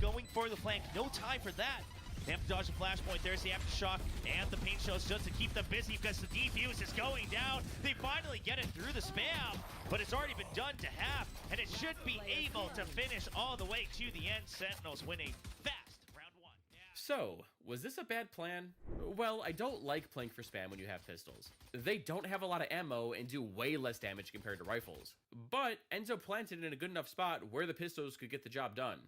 Going for the flank, no time for that. They have to dodge the flashpoint. There's the aftershock and the paint shells just to keep them busy because the defuse is going down. They finally get it through the spam, but it's already been done to half, and it should be able to finish all the way to the end. Sentinels winning fast. Round 1. Yeah. So, was this a bad plan? Well, I don't like playing for spam when you have pistols. They don't have a lot of ammo and do way less damage compared to rifles. But Enzo planted in a good enough spot where the pistols could get the job done.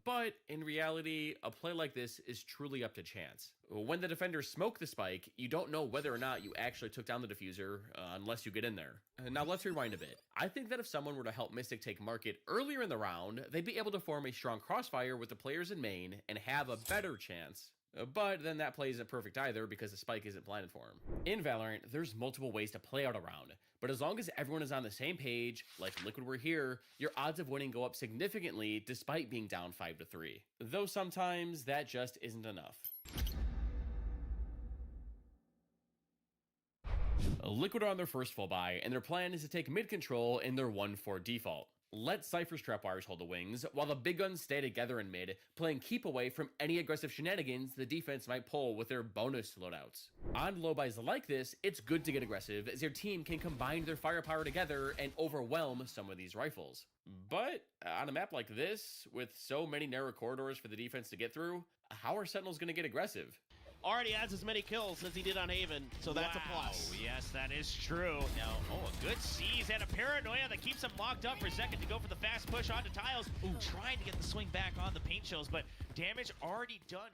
But in reality, a play like this is truly up to chance. When the defenders smoke the spike, you don't know whether or not you actually took down the diffuser unless you get in there. Now let's rewind a bit. I think that if someone were to help Mystic take market earlier in the round, they'd be able to form a strong crossfire with the players in main and have a better chance. But then that play isn't perfect either because the spike isn't planted for him. In Valorant, there's multiple ways to play out a round, but as long as everyone is on the same page, like Liquid were here, your odds of winning go up significantly despite being down 5-3. Though sometimes that just isn't enough. Liquid are on their first full buy, and their plan is to take mid control in their 1-4 default. Let Cypher's trapwires hold the wings, while the big guns stay together in mid, playing keep away from any aggressive shenanigans the defense might pull with their bonus loadouts. On low buys like this, it's good to get aggressive, as your team can combine their firepower together and overwhelm some of these rifles. But on a map like this, with so many narrow corridors for the defense to get through, how are Sentinels going to get aggressive? Already has as many kills as he did on Haven, so that's a plus. Yes, that is true. Now, a good seize and a paranoia that keeps him locked up for a second to go for the fast push onto tiles. Ooh, trying to get the swing back on the paint shells, but damage already done.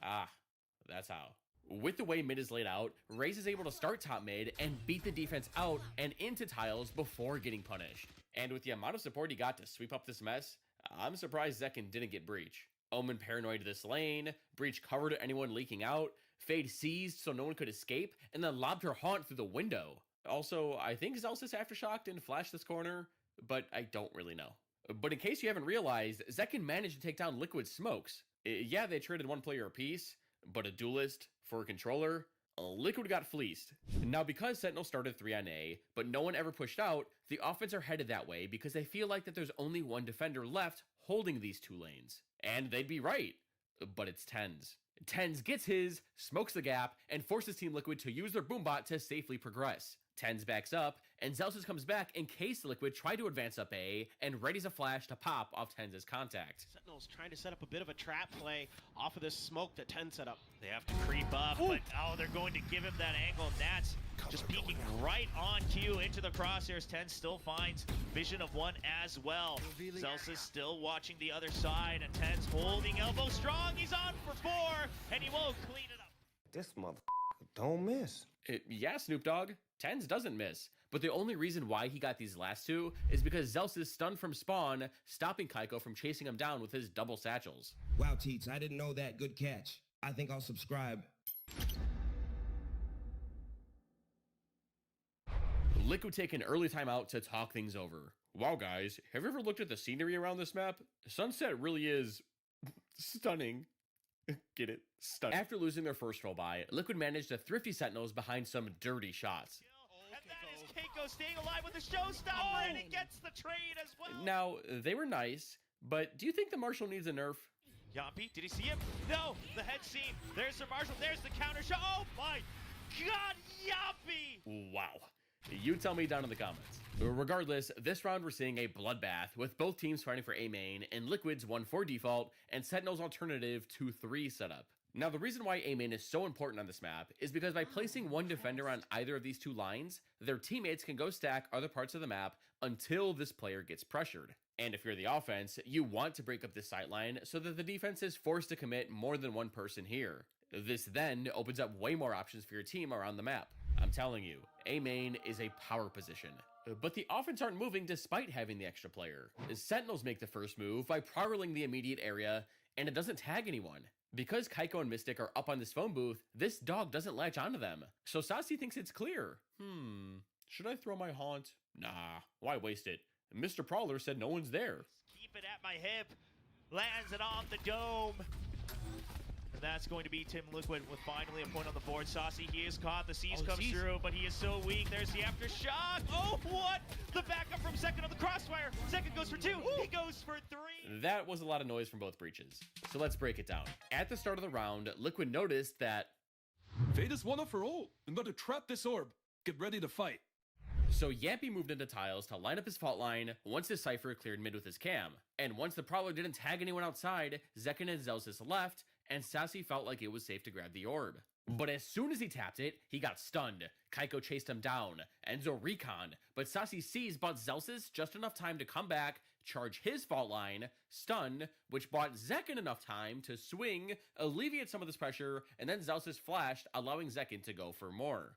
That's how. With the way mid is laid out, Raze is able to start top mid and beat the defense out and into tiles before getting punished. And with the amount of support he got to sweep up this mess, I'm surprised Zekin didn't get Breach. Omen paranoid this lane, Breach covered anyone leaking out, Fade seized so no one could escape, and then lobbed her haunt through the window. Also, I think Zelsis aftershocked and flashed this corner, but I don't really know. But in case you haven't realized, Zekin managed to take down Liquid's smokes. Yeah, they traded one player apiece, but a duelist for a controller, Liquid got fleeced. Now because Sentinel started 3 on A, but no one ever pushed out, the offense are headed that way because they feel like that there's only one defender left holding these 2 lanes. And they'd be right, but it's Tens. Tens gets his, smokes the gap, and forces Team Liquid to use their boombot to safely progress. Tens backs up, and Zelsis comes back in case Liquid try to advance up A and readies a flash to pop off TenZ's contact. Sentinels trying to set up a bit of a trap play off of this smoke that 10 set up. They have to creep up, but they're going to give him that angle. Nats just peeking right on cue into the crosshairs. 10 still finds vision of one as well. Zelsis still watching the other side, and 10's holding elbow strong. He's on for 4, and he won't clean it up. This motherfucker don't miss. Yeah, Snoop Dogg, TenZ doesn't miss. But the only reason why he got these last two is because Zelsis stunned from spawn, stopping Kaiko from chasing him down with his double satchels. Wow, Teats, I didn't know that. Good catch. I think I'll subscribe. Liquid take an early timeout to talk things over. Wow guys, have you ever looked at the scenery around this map? Sunset really is stunning. Get it? Stunning. After losing their first roll by, Liquid managed to thrifty Sentinels behind some dirty shots. And that is Keiko staying alive with the showstopper, and he gets the trade as well. Now, they were nice, but do you think the Marshal needs a nerf? Yampi, did he see him? No, the head seam. There's the Marshal, there's the counter shot. Oh my God, Yampi! Wow. You tell me down in the comments. Regardless, this round we're seeing a bloodbath, with both teams fighting for A main, and Liquid's 1-4 default, and Sentinel's alternative 2-3 setup. Now, the reason why A main is so important on this map is because by placing one defender on either of these two lines, their teammates can go stack other parts of the map until this player gets pressured. And if you're the offense, you want to break up this sightline so that the defense is forced to commit more than one person here. This then opens up way more options for your team around the map. I'm telling you, A main is a power position. But the offense aren't moving despite having the extra player. Sentinels make the first move by prowling the immediate area, and it doesn't tag anyone. Because Kaiko and Mystic are up on this phone booth, this dog doesn't latch onto them. So Sassy thinks it's clear. Should I throw my haunt? Nah, why waste it? Mr. Prowler said no one's there. Keep it at my hip. Lands it off the dome. And that's going to be Team Liquid with finally a point on the board. Saucy, he is caught. The C's comes through, but he is so weak. There's the aftershock. Oh, what? The backup from second on the crossfire. Second goes for 2. He goes for 3. That was a lot of noise from both breaches. So let's break it down. At the start of the round, Liquid noticed that Fate is one of her all. I'm going to trap this orb. Get ready to fight. So Yappy moved into tiles to line up his fault line once his Cypher cleared mid with his cam. And once the Prowler didn't tag anyone outside, Zekin and Zelsis left, and Sassy felt like it was safe to grab the orb. But as soon as he tapped it, he got stunned. Kaiko chased him down, Enzo recon, but Sassy sees bought Zelsis just enough time to come back, charge his fault line, stun, which bought Zekin enough time to swing, alleviate some of this pressure, and then Zelsis flashed, allowing Zekin to go for more.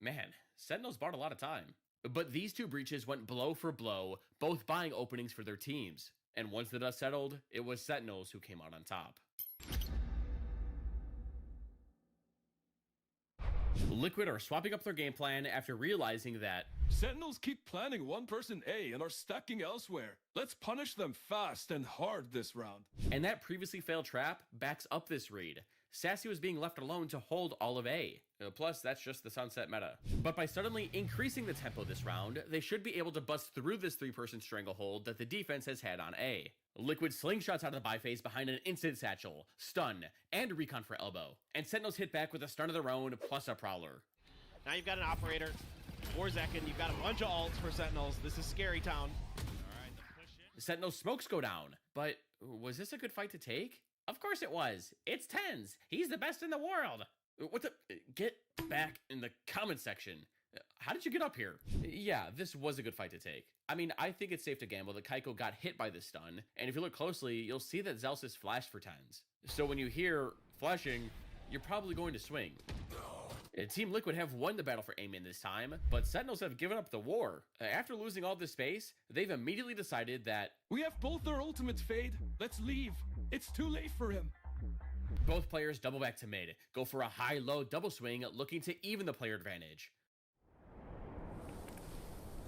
Man, Sentinels bought a lot of time. But these two breaches went blow for blow, both buying openings for their teams. And once the dust settled, it was Sentinels who came out on top. Liquid are swapping up their game plan after realizing that Sentinels keep planning one person A and are stacking elsewhere. Let's punish them fast and hard this round. And that previously failed trap backs up this read. Sassy was being left alone to hold all of A. Plus, that's just the Sunset meta. But by suddenly increasing the tempo this round, they should be able to bust through this 3-person stranglehold that the defense has had on A. Liquid slingshots out of the buy phase behind an instant satchel, stun, and recon for elbow. And Sentinels hit back with a stun of their own plus a Prowler. Now you've got an operator for Zekin. You've got a bunch of ults for Sentinels. This is scary town. Alright, the push in. Sentinels smokes go down. But was this a good fight to take? Of course it was. It's TenZ. He's the best in the world. What the? Get back in the comment section. How did you get up here? Yeah, this was a good fight to take. I mean, I think it's safe to gamble that Kaiko got hit by this stun, and if you look closely, you'll see that Zelsis flashed for TenZ. So when you hear flashing, you're probably going to swing. Team Liquid have won the battle for A main this time, but Sentinels have given up the war. After losing all this space, they've immediately decided that we have both their ultimates, Fade. Let's leave. It's too late for him. Both players double back to mid, go for a high-low double swing, looking to even the player advantage.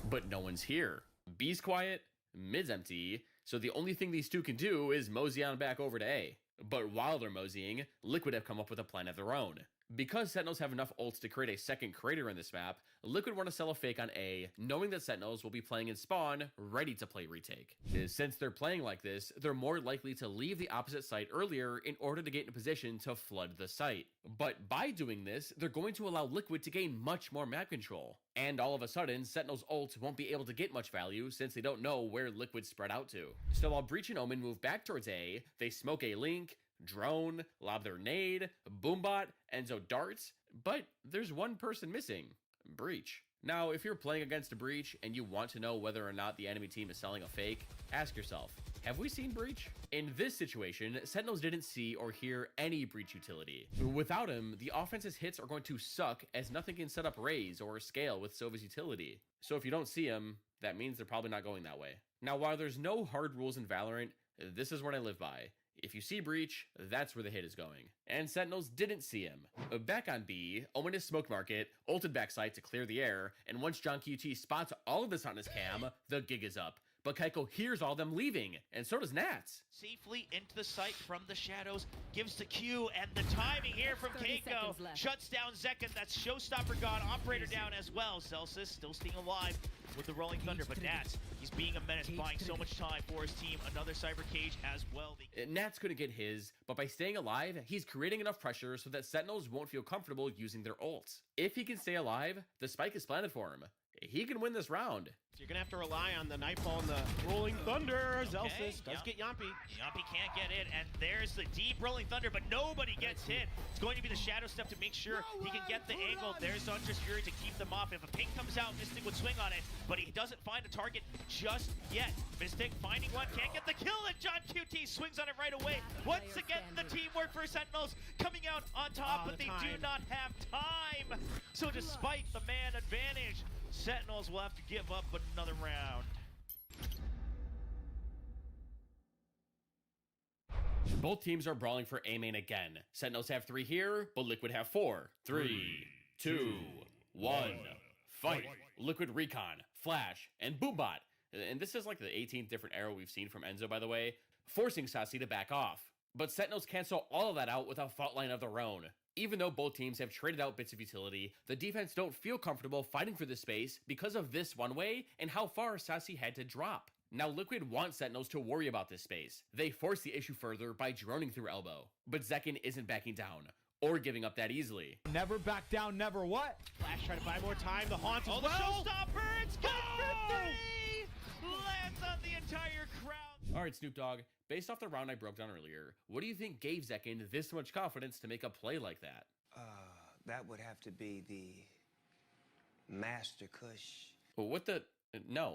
But no one's here. B's quiet, mid's empty, so the only thing these two can do is mosey on back over to A. But while they're moseying, Liquid have come up with a plan of their own. Because Sentinels have enough ults to create a second crater in this map, Liquid want to sell a fake on A, knowing that Sentinels will be playing in spawn, ready to play retake. Since they're playing like this, they're more likely to leave the opposite site earlier in order to get in a position to flood the site. But by doing this, they're going to allow Liquid to gain much more map control. And all of a sudden, Sentinels' ult won't be able to get much value since they don't know where Liquid's spread out to. So while Breach and Omen move back towards A, they smoke a Link, drone, lob their nade, boombot, Enzo darts, but there's one person missing, Breach. Now, if you're playing against a Breach and you want to know whether or not the enemy team is selling a fake, ask yourself, have we seen Breach? In this situation, Sentinels didn't see or hear any Breach utility. Without him, the offense's hits are going to suck as nothing can set up Raze or scale with Sova's utility. So if you don't see him, that means they're probably not going that way. Now, while there's no hard rules in Valorant, this is what I live by. If you see Breach, that's where the hit is going. And Sentinels didn't see him. Back on B, Omen is smoke market, ulted backside to clear the air, and once John QT spots all of this on his cam, the gig is up. But Keiko hears all them leaving, and so does Nats. Safely into the site from the shadows, gives the Q, and the timing here from Keiko shuts down Zekin. That's Showstopper God, Operator down as well. Celsius still staying alive with the Rolling Thunder, but Nats, he's being a menace, buying so much time for his team. Another Cyber Cage as well. Nats couldn't get his, but by staying alive, he's creating enough pressure so that Sentinels won't feel comfortable using their ults. If he can stay alive, the spike is planted for him. He can win this round. So you're going to have to rely on the Nightfall and the Rolling Thunder. Zelsis does get Yampi. Yampi can't get it, and there's the deep Rolling Thunder, but nobody gets hit. It's going to be the Shadow Step to make sure he can get the angle. There's Hunter's Fury to keep them off. If a ping comes out, Mystic would swing on it, but he doesn't find a target just yet. Mystic finding one, can't get the kill, and John QT swings on it right away. Once again, the teamwork for Sentinels coming out on top, but they do not have time. So despite the man advantage, Sentinels will have to give up another round. Both teams are brawling for A main again. Sentinels have 3 here, but Liquid have 4. 3, 2, 1, fight. Liquid Recon, Flash, and Boombot. And this is like the 18th different arrow we've seen from Enzo, by the way, forcing Sassy to back off. But Sentinels cancel all of that out with a fault line of their own. Even though both teams have traded out bits of utility, the defense don't feel comfortable fighting for this space because of this one way and how far Sassy had to drop. Now Liquid wants Sentinels to worry about this space. They force the issue further by droning through elbow. But Zekin isn't backing down, or giving up that easily. Never back down, never what? Flash trying to buy more time, the Haunt as The well. Showstopper, it's good for 3! Lands on the entire crowd. Alright Snoop Dogg, based off the round I broke down earlier, what do you think gave Zekin this much confidence to make a play like that? That would have to be the Master Kush. What the... No.